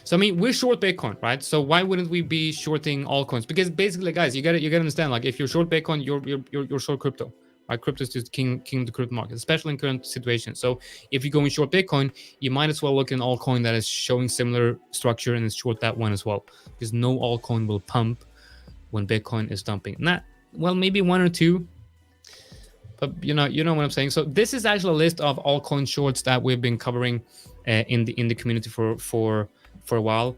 So I mean, we're short Bitcoin, right? So why wouldn't we be shorting altcoins? Because basically, guys, you gotta understand, like if you're short Bitcoin, you're short crypto. Right? Crypto is just king of the crypto market, especially in current situation. So if you're going short Bitcoin, you might as well look at an altcoin that is showing similar structure and is short that one as well, because no altcoin will pump when Bitcoin is dumping. Not well, maybe one or two, but you know what I'm saying. So this is actually a list of altcoin shorts that we've been covering in the community for a while.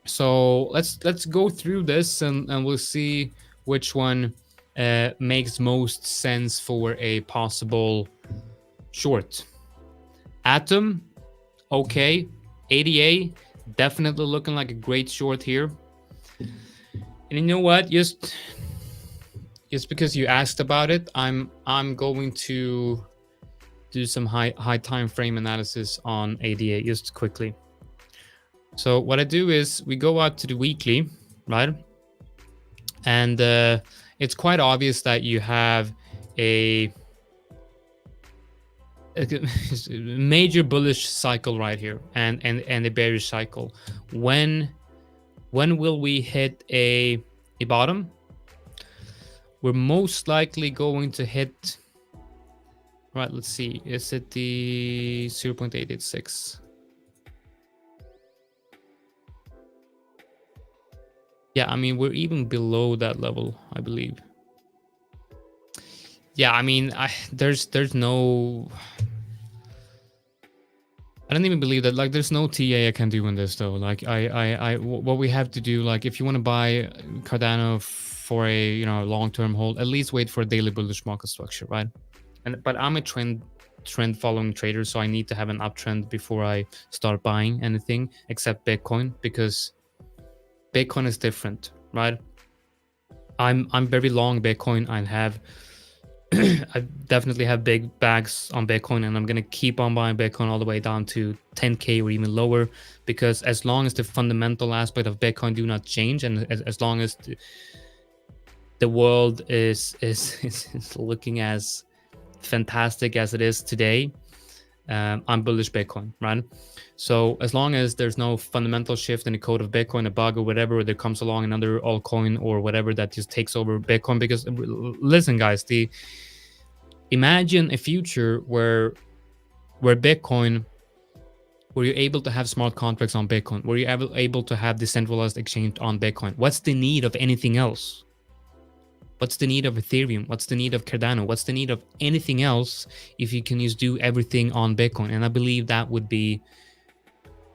So let's go through this and we'll see which one makes most sense for a possible short. Atom, okay. ADA, definitely looking like a great short here. And you know what? Just because you asked about it, I'm going to do some high time frame analysis on ADA just quickly. So what I do is we go out to the weekly, right? And it's quite obvious that you have a major bullish cycle right here and a bearish cycle. When will we hit a bottom? We're most likely going to hit, right, let's see, is it the 0.886? Yeah, I mean, we're even below that level, I believe. Yeah, I mean, there's no, I don't even believe that. Like, there's no TA I can do in this though. Like, what we have to do, like, if you want to buy Cardano for a long-term hold, at least wait for a daily bullish market structure, right? But I'm a trend following trader, so I need to have an uptrend before I start buying anything except Bitcoin, because Bitcoin is different, right? I'm very long Bitcoin. I definitely have big bags on Bitcoin, and I'm gonna keep on buying Bitcoin all the way down to 10K or even lower, because as long as the fundamental aspect of Bitcoin do not change, and as long as the world is looking as fantastic as it is today, I'm bullish Bitcoin, right? So as long as there's no fundamental shift in the code of Bitcoin, a bug or whatever, or there comes along another altcoin or whatever that just takes over Bitcoin. Because listen, guys, imagine a future where Bitcoin, where you're able to have smart contracts on Bitcoin, where you're able to have decentralized exchange on Bitcoin. What's the need of anything else? What's the need of Ethereum? What's the need of Cardano? What's the need of anything else if you can just do everything on Bitcoin? And I believe that would be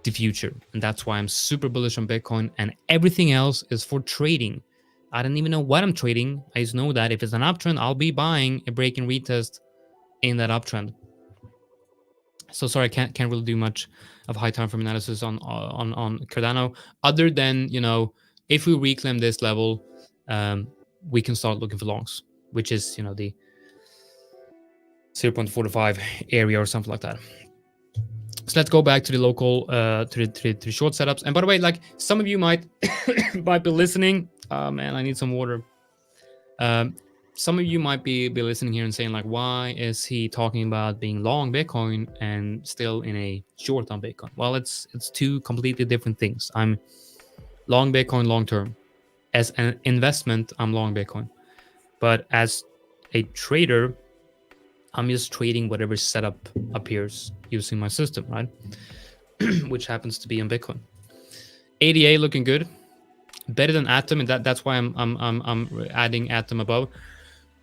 the future. And that's why I'm super bullish on Bitcoin, and everything else is for trading. I don't even know what I'm trading. I just know that if it's an uptrend, I'll be buying a break and retest in that uptrend. So sorry, I can't really do much of high time frame analysis on Cardano, other than, if we reclaim this level, we can start looking for longs, which is the 0.45 area or something like that. So let's go back to the local to the short setups. And by the way, like, some of you might might be listening. Man, I need some water. Some of you might be listening here and saying, like, why is he talking about being long Bitcoin and still in a short on Bitcoin? Well, it's two completely different things. I'm long Bitcoin long term. As an investment, I'm long Bitcoin. But as a trader, I'm just trading whatever setup appears using my system, right? Which happens to be on Bitcoin. ADA looking good, better than Atom, and that's why I'm adding Atom above.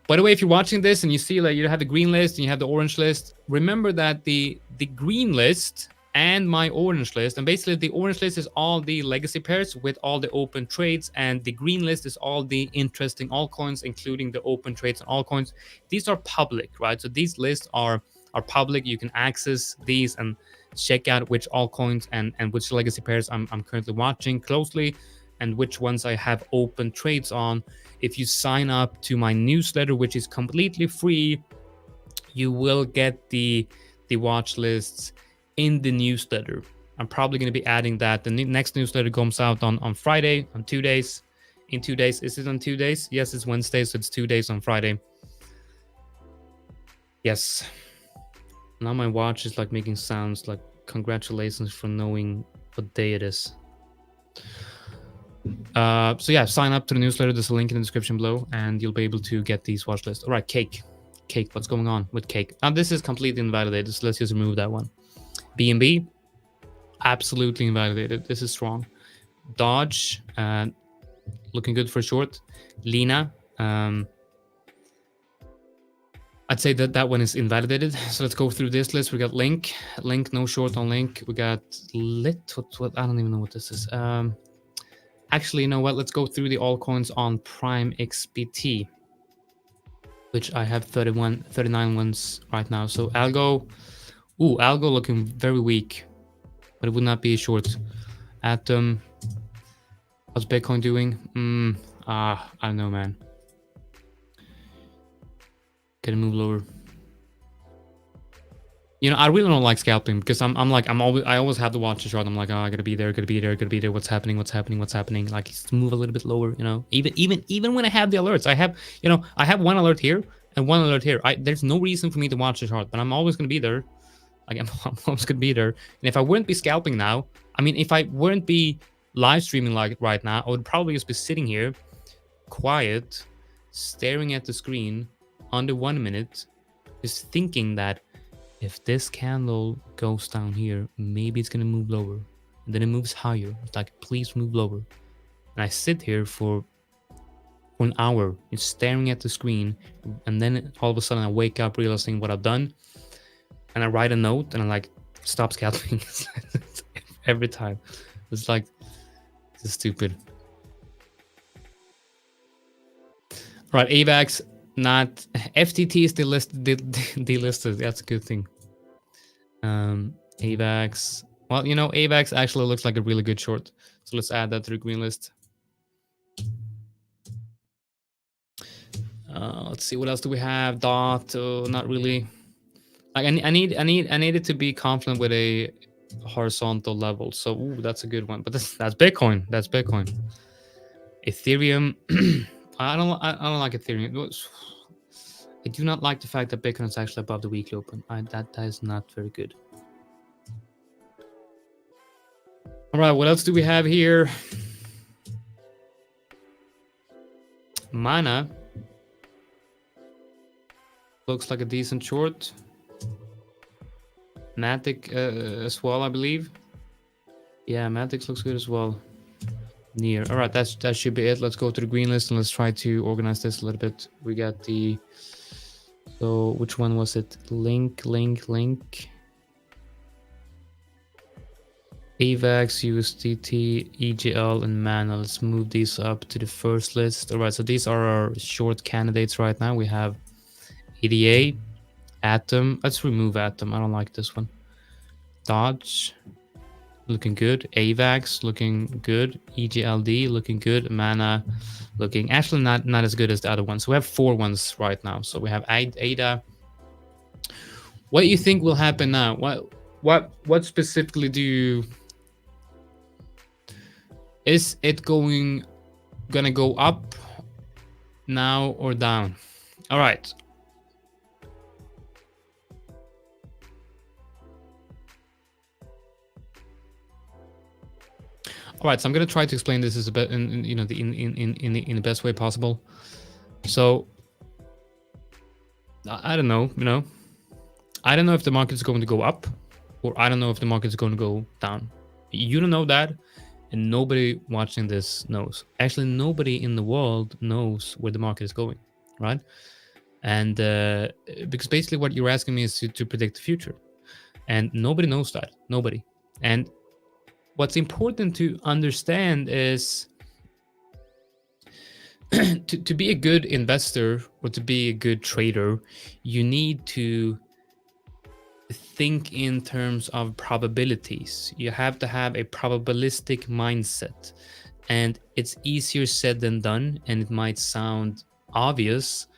By the way, if you're watching this and you see, like, you have the green list and you have the orange list, remember that the green list and my orange list, and basically the orange list is all the legacy pairs with all the open trades, and the green list is all the interesting altcoins, including the open trades and altcoins. These are public, right? So these lists are public. You can access these and check out which altcoins and which legacy pairs I'm currently watching closely, and which ones I have open trades on. If you sign up to my newsletter, which is completely free, you will get the watch lists in the newsletter. I'm probably going to be adding that. The next newsletter comes out on Friday, on 2 days. In 2 days. Is it on 2 days? Yes, it's Wednesday, so it's 2 days on Friday. Yes. Now my watch is like making sounds like, congratulations for knowing what day it is. So yeah, sign up to the newsletter. There's a link in the description below, and you'll be able to get these watch lists. All right, Cake, what's going on with Cake? Now this is completely invalidated, so let's just remove that one. BNB, absolutely invalidated. This is strong. Dodge, looking good for short. Lena, I'd say that one is invalidated. So let's go through this list. We got Link, no short on Link. We got Lit. What? I don't even know what this is. Actually, you know what? Let's go through the altcoins on PrimeXBT, which I have 39 ones right now. So Algo, Algo looking very weak, but it would not be a short. Atom, what's Bitcoin doing? I don't know, man. Can it move lower? I really don't like scalping, because I always have to watch the chart. I'm like, I gotta be there. What's happening? Like, just move a little bit lower, even when I have the alerts. I have one alert here and one alert here. There's no reason for me to watch the chart, but I'm always gonna be there. Like, I'm always gonna be there. And if I wouldn't be scalping now, if I wouldn't be live streaming like right now, I would probably just be sitting here, quiet, staring at the screen under 1 minute, just thinking that if this candle goes down here, maybe it's gonna move lower, and then it moves higher. It's like, please move lower. And I sit here for an hour, just staring at the screen, and then all of a sudden I wake up realizing what I've done, and I write a note, and I like stop scalping every time. It's like, this is stupid. All right, AVAX, not FTT is delisted. That's a good thing. AVAX. Well, you know, AVAX actually looks like a really good short. So let's add that to the green list. Let's see, what else do we have? Dot, not really. Like I need it to be confident with a horizontal level. So ooh, that's a good one. But that's Bitcoin. That's Bitcoin. Ethereum. I don't like Ethereum. I do not like the fact that Bitcoin is actually above the weekly open. That is not very good. All right, what else do we have here? Mana looks like a decent short. Matic as well, I believe. Yeah, Matic looks good as well. Near. All right, that should be it. Let's go to the green list and let's try to organize this a little bit. We got the, so which one was it? Link. AVAX, USDT, EGL, and Mana. Let's move these up to the first list. All right, so these are our short candidates right now. We have EDA, Atom. Let's remove Atom. I don't like this one. Dodge, looking good. AVAX, looking good. EGLD, looking good. Mana, looking actually not as good as the other ones. So we have 4 ones right now. So we have ADA. What do you think will happen now? What specifically do you... Is it gonna go up now or down? All right. All right, so I'm gonna try to explain this as a bit in the best way possible. So I don't know, I don't know if the market is going to go up, or I don't know if the market is going to go down. You don't know that, and nobody watching this knows. Actually, nobody in the world knows where the market is going, right? And because basically what you're asking me is to predict the future, and nobody knows that. Nobody. And what's important to understand is to be a good investor or to be a good trader, you need to think in terms of probabilities. You have to have a probabilistic mindset, and it's easier said than done, and it might sound obvious,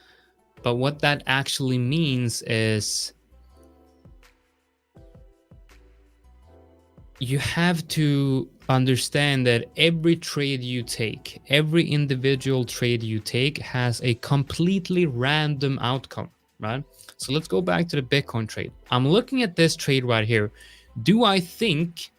but what that actually means is you have to understand that every trade you take, every individual trade you take has a completely random outcome, right? So let's go back to the Bitcoin trade. I'm looking at this trade right here. Do I think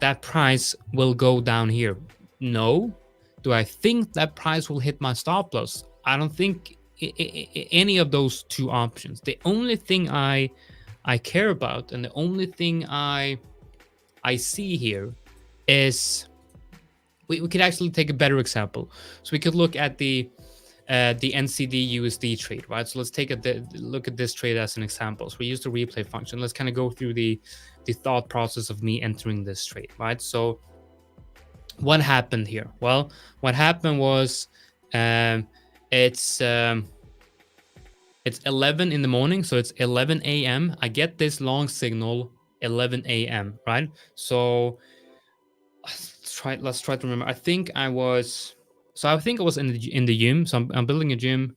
that price will go down here? No. Do I think that price will hit my stop loss? I don't think any of those two options. The only thing I care about, and the only thing I see here is we could actually take a better example. So we could look at the NCD USD trade, right? So let's take a look at this trade as an example. So we use the replay function. Let's kind of go through the thought process of me entering this trade, right? So what happened here? Well, what happened was it's 11 in the morning, so it's 11 a.m. I get this long signal 11 a.m. right? So let's try to remember. I think I was in the gym. So I'm building a gym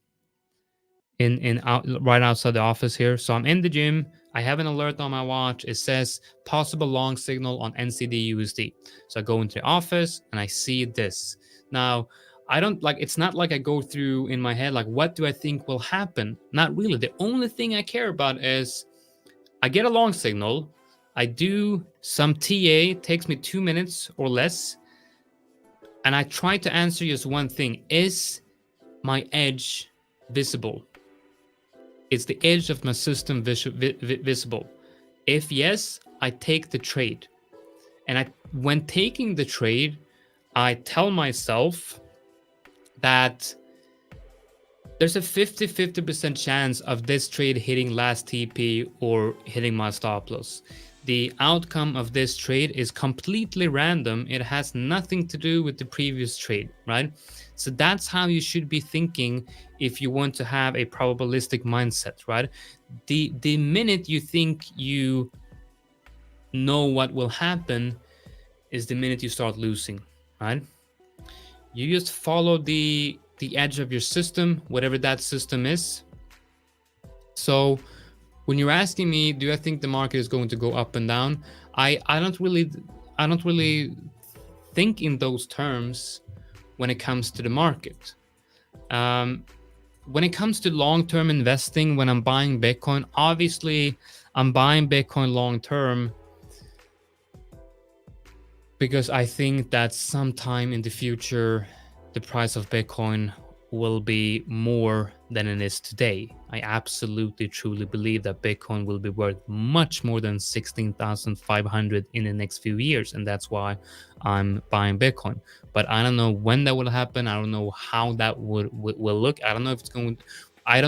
right outside the office here. So I'm in the gym. I have an alert on my watch. It says possible long signal on NCD USD. So I go into the office and I see this. Now, I don't like, it's not like I go through in my head, like, what do I think will happen? Not really. The only thing I care about is I get a long signal. I do some TA, takes me 2 minutes or less. And I try to answer just one thing. Is my edge visible? Is the edge of my system visible? If yes, I take the trade. And when taking the trade, I tell myself that there's a 50% chance of this trade hitting last TP or hitting my stop loss. The outcome of this trade is completely random. It has nothing to do with the previous trade, right? So that's how you should be thinking if you want to have a probabilistic mindset, right? The minute you think you know what will happen is the minute you start losing, right? You just follow the edge of your system, whatever that system is. So when you're asking me, do I think the market is going to go up and down? I don't really think in those terms when it comes to the market. When it comes to long-term investing, when I'm buying Bitcoin, obviously I'm buying Bitcoin long-term because I think that sometime in the future, the price of Bitcoin will be more than it is today. I absolutely, truly believe that Bitcoin will be worth much more than 16,500 in the next few years. And that's why I'm buying Bitcoin. But I don't know when that will happen. I don't know how that will look. I don't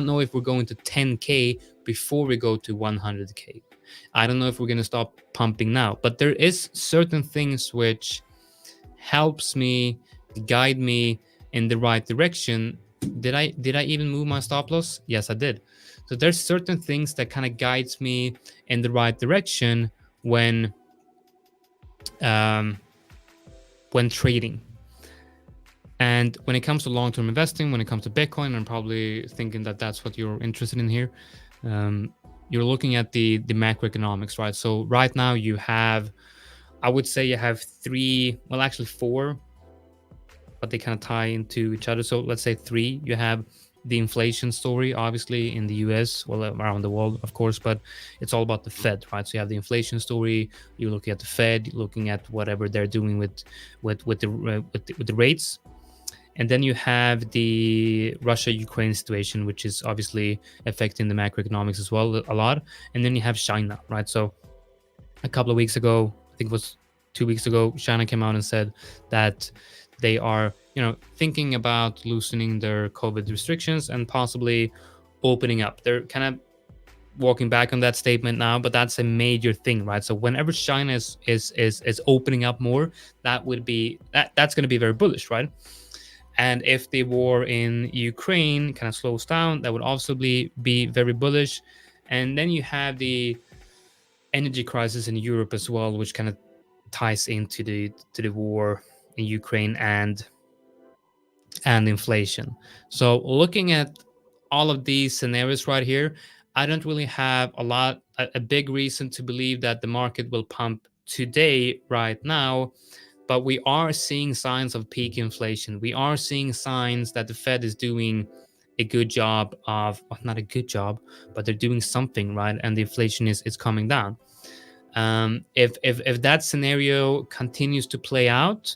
know if we're going to 10K before we go to 100K. I don't know if we're going to stop pumping now, but there is certain things which helps me, guide me in the right direction. Did I even move my stop loss? Yes, I did. So there's certain things that kind of guides me in the right direction when trading. And when it comes to long-term investing, when it comes to Bitcoin, I'm probably thinking that that's what you're interested in here. You're looking at the macroeconomics, right? So right now you have, I would say you have four, but they kind of tie into each other. So let's say three. You have the inflation story, obviously, in the US, well, around the world, of course, but it's all about the Fed, right? So you have the inflation story. You're looking at the Fed, you're looking at whatever they're doing with the rates. And then you have the Russia-Ukraine situation, which is obviously affecting the macroeconomics as well a lot. And then you have China, right? So a couple of weeks ago, I think it was 2 weeks ago, China came out and said that they are, thinking about loosening their COVID restrictions and possibly opening up. They're kind of walking back on that statement now, but that's a major thing, right? So whenever China is opening up more, that's going to be very bullish, right? And if the war in Ukraine kind of slows down, that would also be very bullish. And then you have the energy crisis in Europe as well, which kind of ties into the war in Ukraine and inflation. So looking at all of these scenarios right here, I don't really have a big reason to believe that the market will pump today right now. But we are seeing signs of peak inflation. We are seeing signs that the Fed is doing a good job of, well, not a good job, but they're doing something, right? And the inflation is coming down. If that scenario continues to play out,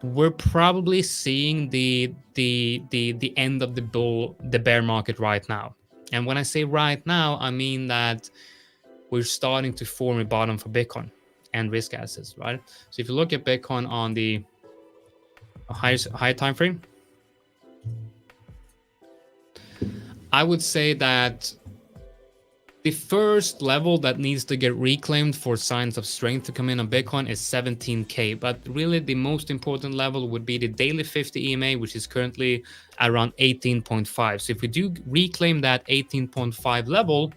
we're probably seeing the end of the bear market right now. And when I say right now, I mean that we're starting to form a bottom for Bitcoin and risk assets, right? So if you look at Bitcoin on the higher time frame, I would say that the first level that needs to get reclaimed for signs of strength to come in on Bitcoin is 17K. But really the most important level would be the daily 50 EMA, which is currently around 18.5. So if we do reclaim that 18.5 level,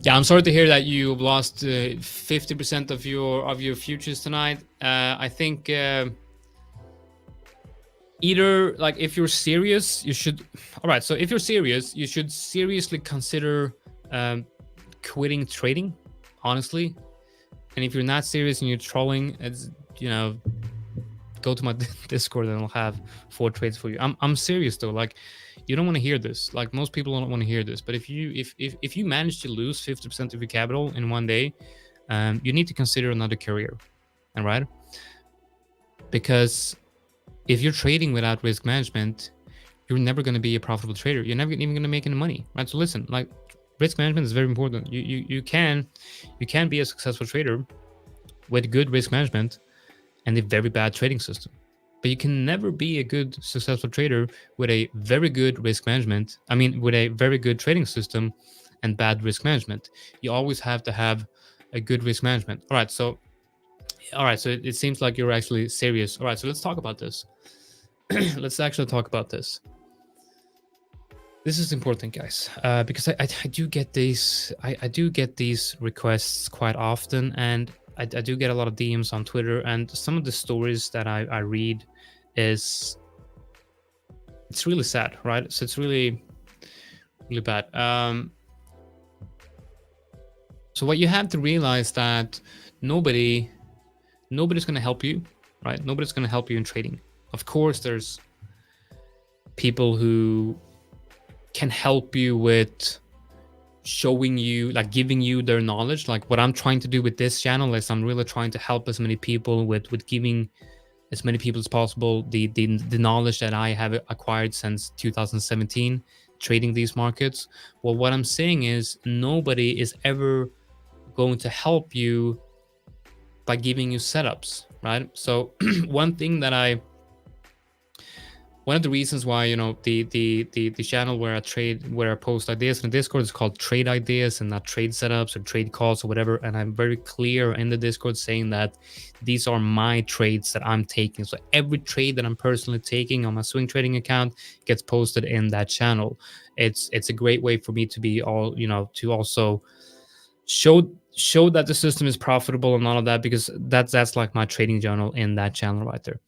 yeah, I'm sorry to hear that you've lost 50% of your futures tonight. I think either, like, if you're serious, you should. All right, so if you're serious, you should seriously consider quitting trading, honestly. And if you're not serious and you're trolling, it's, go to my Discord and I'll have 4 trades for you. I'm serious though. Like, you don't want to hear this. Like, most people don't want to hear this. But if you manage to lose 50% of your capital in one day, you need to consider another career, all right? Because if you're trading without risk management, you're never going to be a profitable trader. You're never even going to make any money, right? So listen, like, risk management is very important. You can be a successful trader with good risk management and a very bad trading system, but you can never be a good successful trader with a very good risk management. I mean, with a very good trading system and bad risk management. You always have to have a good risk management. All right, so it seems like you're actually serious. All right, so let's talk about this. Let's actually talk about this. This is important, guys, because I do get these. I do get these requests quite often, and I do get a lot of DMs on Twitter. And some of the stories that I read it's really sad, right? So it's really bad. So what you have to realize that nobody's going to help you, right? Nobody's going to help you in trading. Of course, there's people who can help you with showing you, like, giving you their knowledge. Like what I'm trying to do with this channel is I'm really trying to help as many people with giving as many people as possible the knowledge that I have acquired since 2017 trading these markets. Well, what I'm saying is nobody is ever going to help you by giving you setups, right? So one of the reasons why, you know, the channel where I post ideas in Discord is called Trade Ideas and not Trade Setups or Trade Calls or whatever. And I'm very clear in the Discord saying that these are my trades that I'm taking. So every trade that I'm personally taking on my swing trading account gets posted in that channel. It's a great way for me to be to also show that the system is profitable and all of that, because that's like my trading journal in that channel right there.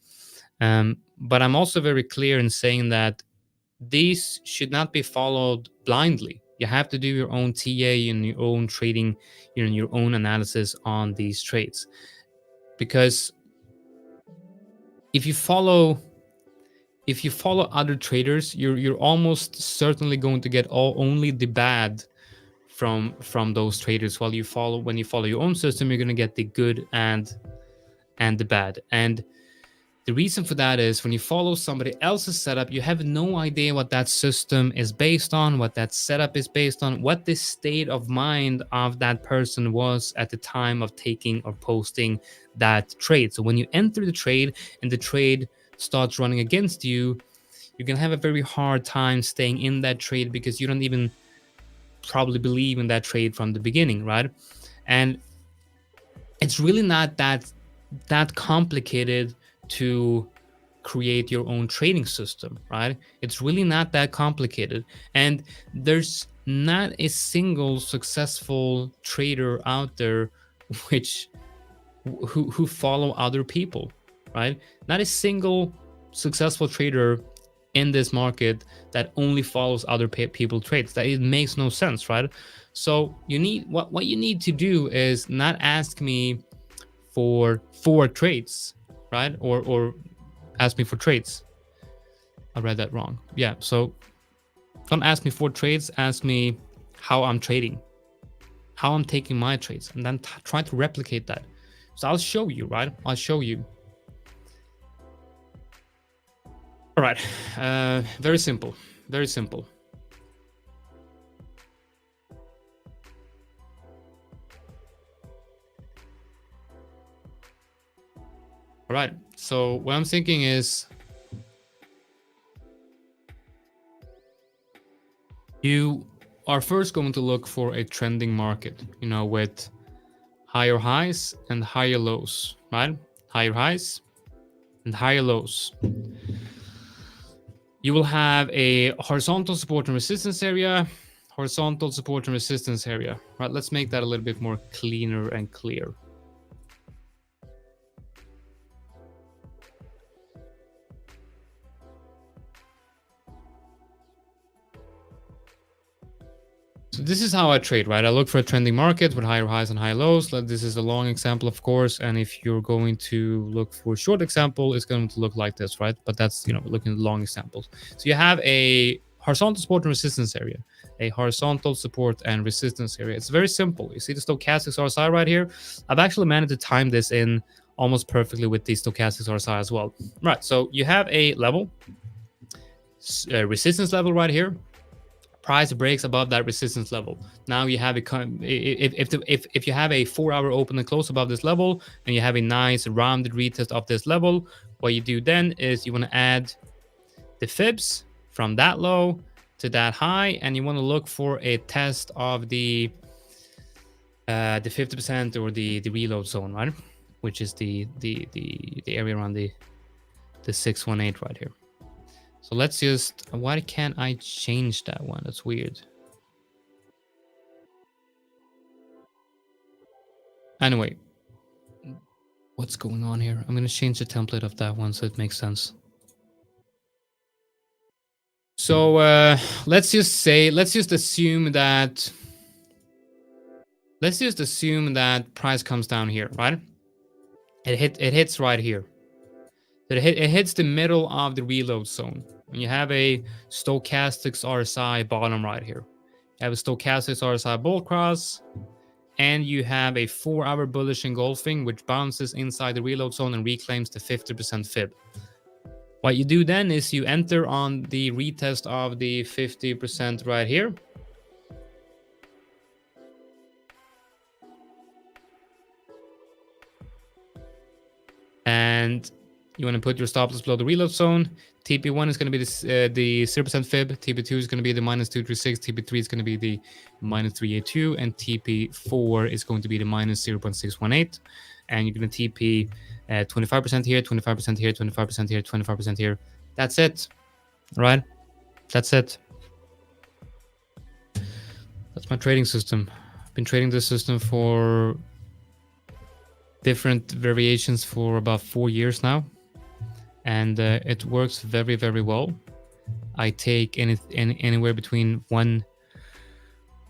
But I'm also very clear in saying that these should not be followed blindly. You have to do your own TA and your own trading, your own analysis on these trades. Because if you follow other traders, you're almost certainly going to get only the bad from those traders. When you follow your own system, you're going to get the good and the bad. And the reason for that is when you follow somebody else's setup, you have no idea what that system is based on, what that setup is based on, what the state of mind of that person was at the time of taking or posting that trade. So when you enter the trade and the trade starts running against you, you're going to have a very hard time staying in that trade because you don't even probably believe in that trade from the beginning, right? And it's really not that complicated to create your own trading system, right? It's really not that complicated. And there's not a single successful trader out there who follow other people, right? Not a single successful trader in this market that only follows other people trades. That it makes no sense, right? So you need what you need to do is not ask me for 4 trades, right? Or ask me for trades. I read that wrong. Yeah, so don't ask me for trades, ask me how I'm trading, how I'm taking my trades, and then try to replicate that. So I'll show you, right? I'll show you. All right, very simple, very simple. All right, so what I'm thinking is you are first going to look for a trending market, with higher highs and higher lows, right? Higher highs and higher lows. You will have a horizontal support and resistance area, horizontal support and resistance area, right? Let's make that a little bit more cleaner and clear. So this is how I trade, right? I look for a trending market with higher highs and higher lows. This is a long example, of course. And if you're going to look for a short example, it's going to look like this, right? But that's, looking at long examples. So you have a horizontal support and resistance area, a horizontal support and resistance area. It's very simple. You see the stochastics RSI right here? I've actually managed to time this in almost perfectly with the stochastics RSI as well. Right, so you have a level. resistance level right here. Price breaks above that resistance level. Now you have if you have a 4-hour open and close above this level, and you have a nice rounded retest of this level, what you do then is you want to add the fibs from that low to that high, and you want to look for a test of the 50% or the reload zone, right? Which is the area around the 618 right here. So let's just, why can't I change that one? That's weird. Anyway, what's going on here? I'm going to change the template of that one so it makes sense. So let's just assume that price comes down here, right? It hits right here. So it hits the middle of the reload zone. And you have a stochastics RSI bottom right here. You have a stochastics RSI bull cross, and you have a 4-hour bullish engulfing, which bounces inside the reload zone and reclaims the 50% fib. What you do then is you enter on the retest of the 50% right here. And you want to put your stop loss below the reload zone. TP1 is going to be the 0% fib. TP2 is going to be the -236. TP3 is going to be the -382. And TP4 is going to be the -0.618. And you're going to TP 25% here, 25% here, 25% here, 25% here. That's it. Right? That's it. That's my trading system. I've been trading this system for different variations for about 4 years now. And it works very, very well. I take anywhere between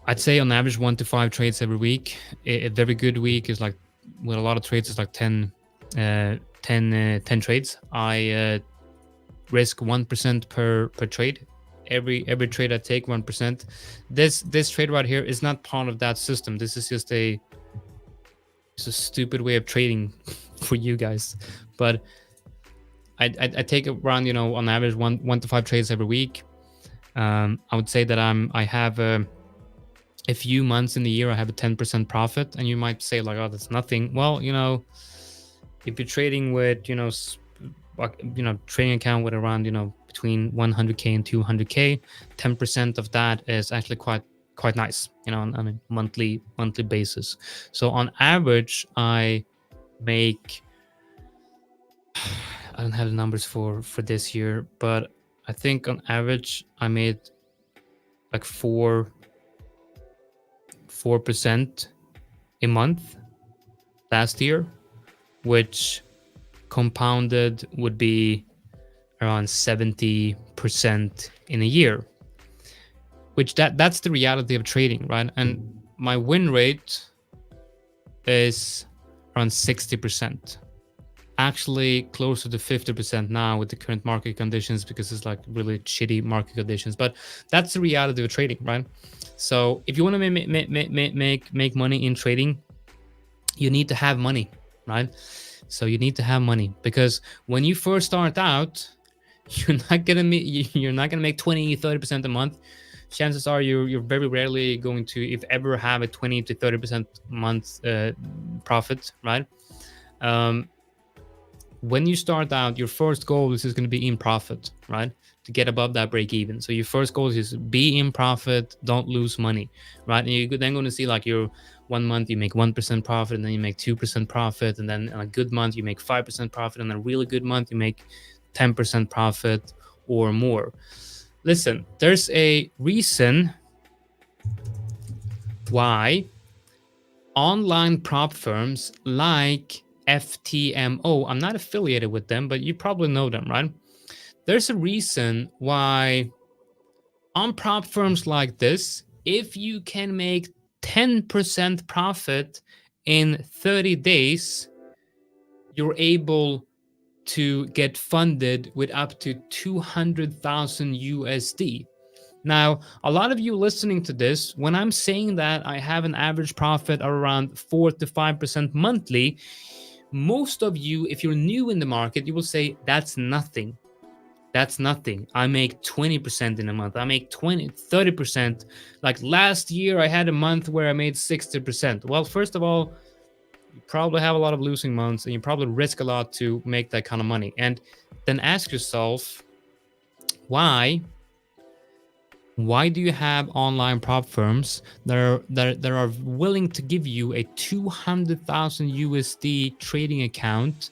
I'd say on average 1 to 5 trades every week. A very good week is like, with a lot of trades, it's like 10 trades. I risk 1% per trade. Every trade I take 1%. This trade right here is not part of that system. This is just it's a stupid way of trading for you guys, but I take around, on average 1 to 5 trades every week. I would say that I have a few months in the year I have a 10% profit, and you might say like, oh, that's nothing. Well, if you're trading with trading account with around between 100k and 200k, 10% of that is actually quite nice, on a monthly basis. So on average, I make, I don't have the numbers for this year, but I think on average I made like 4% a month last year, which compounded would be around 70% in a year, which that's the reality of trading, right? And my win rate is around 60%, actually closer to 50% now with the current market conditions, because it's like really shitty market conditions. But that's the reality of trading, right? So if you want to make money in trading, you need to have money, right? So you need to have money, because when you first start out, you're not gonna make 20-30% a month. Chances are you're very rarely going to, if ever, have a 20 to 30% month profit, right? When you start out, your first goal is going to be in profit, right? To get above that break even. So your first goal is be in profit, don't lose money, right? And you're then going to see like your 1 month you make 1% profit, and then you make 2% profit, and then in a good month you make 5% profit, and a really good month you make 10% profit or more. Listen, there's a reason why online prop firms like FTMO, I'm not affiliated with them, but you probably know them, right? There's a reason why on prop firms like this, if you can make 10% profit in 30 days, you're able to get funded with up to 200,000 USD. Now, a lot of you listening to this, when I'm saying that I have an average profit of around 4 to 5% monthly, most of you, if you're new in the market, you will say that's nothing. That's nothing. I make 20% in a month. I make 30%. Like last year, I had a month where I made 60%. Well, first of all, you probably have a lot of losing months and you probably risk a lot to make that kind of money. And then ask yourself, why do you have online prop firms that are willing to give you a 200,000 USD trading account,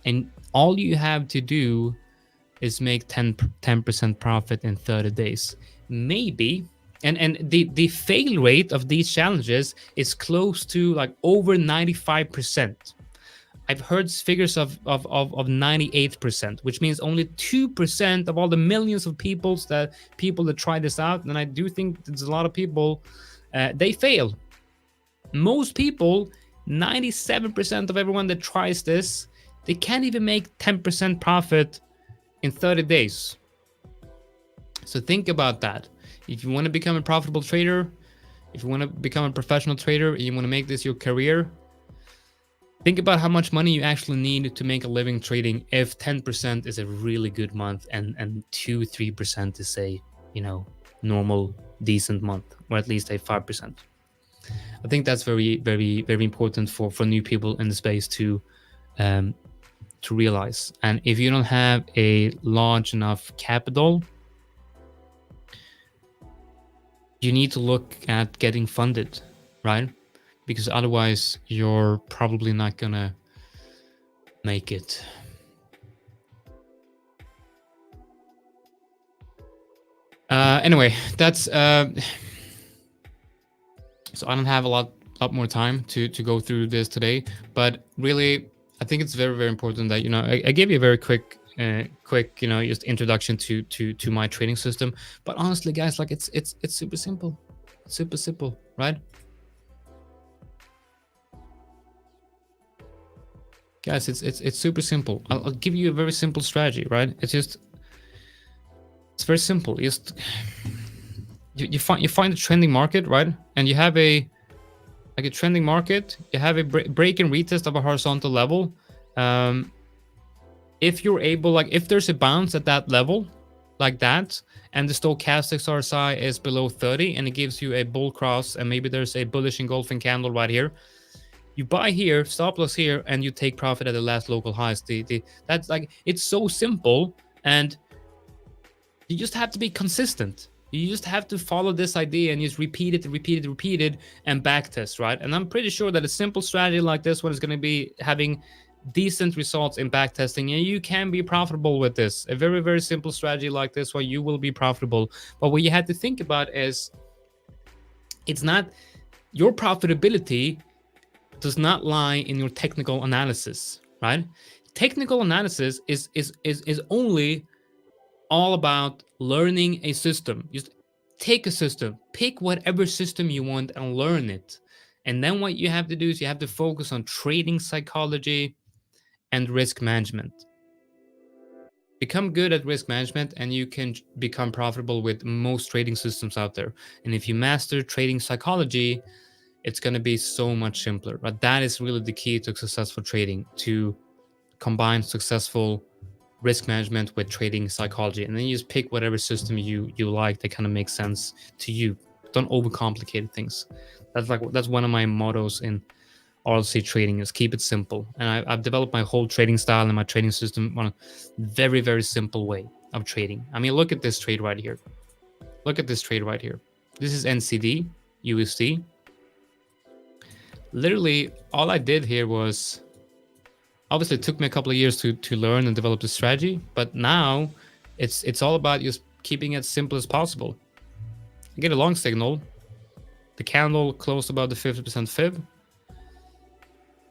and all you have to do is make 10% profit in 30 days? Maybe. And the fail rate of these challenges is close to like over 95%. I've heard figures of 98%, which means only 2% of all the millions of people that try this out. And I do think there's a lot of people, they fail. Most people, 97% of everyone that tries this, they can't even make 10% profit in 30 days. So think about that. If you want to become a profitable trader, if you want to become a professional trader, and you want to make this your career, think about how much money you actually need to make a living trading if 10% is a really good month and 2-3% is a, you know, normal, decent month, or at least a 5%. I think that's very, very, very important for new people in the space to realize. And if you don't have a large enough capital, you need to look at getting funded, right? Because otherwise you're probably not gonna make it. Anyway, that's so I don't have a lot more time to go through this today, but really I think it's very, very important that, you know, I gave you a very quick, you know, just introduction to my trading system. But honestly, guys, like it's super simple. It's super simple, right? Guys, it's super simple. I'll give you a very simple strategy, right? It's very simple. Just you find a trending market, right? And you have a trending market. You have a break and retest of a horizontal level. If you're able, like if there's a bounce at that level, like that, and the stochastic RSI is below 30, and it gives you a bull cross, and maybe there's a bullish engulfing candle right here, you buy here, stop loss here, and you take profit at the last local highs. That's like, it's so simple, and you just have to be consistent. You just have to follow this idea and just repeat it, and backtest, right? And I'm pretty sure that a simple strategy like this one is going to be having decent results in backtesting, and you can be profitable with this. A very, very simple strategy like this one, you will be profitable. But what you have to think about is, it's not your profitability does not lie in your technical analysis, right? Technical analysis is only all about learning a system. Just take a system, pick whatever system you want and learn it. And then what you have to do is you have to focus on trading psychology and risk management. Become good at risk management and you can become profitable with most trading systems out there. And if you master trading psychology, it's going to be so much simpler. But that is really the key to successful trading, to combine successful risk management with trading psychology. And then you just pick whatever system you like that kind of makes sense to you. Don't overcomplicate things. That's one of my mottos in RLZ Trading, is keep it simple. And I've developed my whole trading style and my trading system on a very, very simple way of trading. I mean, look at this trade right here. Look at this trade right here. This is NCD, USD. Literally, all I did here was, obviously it took me a couple of years to learn and develop the strategy, but now it's all about just keeping it simple as possible. I get a long signal. The candle closed above the 50% fib.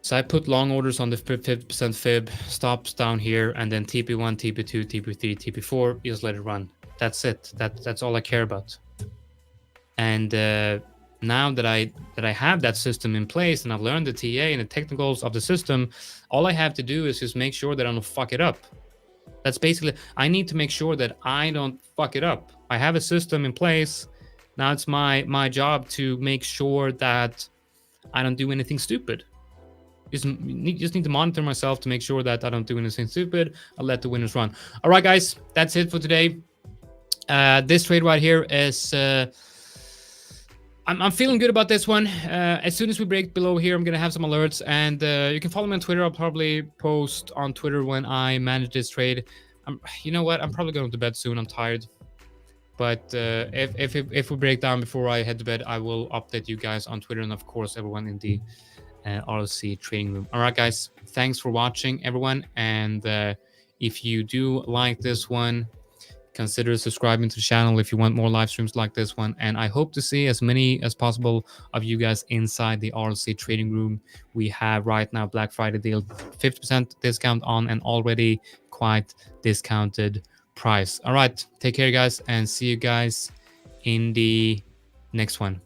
So I put long orders on the 50% fib, stops down here, and then TP1, TP2, TP3, TP4, just let it run. That's it. That's all I care about. And now that I have that system in place and I've learned the TA and the technicals of the system, all I have to do is just make sure that I don't fuck it up. That's basically, I need to make sure that I don't fuck it up. I have a system in place. Now it's my job to make sure that I don't do anything stupid. just need to monitor myself to make sure that I don't do anything stupid. I'll let the winners run. All right, guys, that's it for today. This trade right here is I'm feeling good about this one. As soon as we break below here, I'm gonna have some alerts, and you can follow me on Twitter. I'll probably post on Twitter when I manage this trade. You know what? I'm probably going to bed soon. I'm tired. But if we break down before I head to bed, I will update you guys on Twitter, and of course everyone in the RLZ trading room. All right, guys, thanks for watching, everyone. And if you do like this one, consider subscribing to the channel if you want more live streams like this one. And I hope to see as many as possible of you guys inside the RLZ trading room. We have right now Black Friday deal, 50% discount on an already quite discounted price. All right, take care, guys, and see you guys in the next one.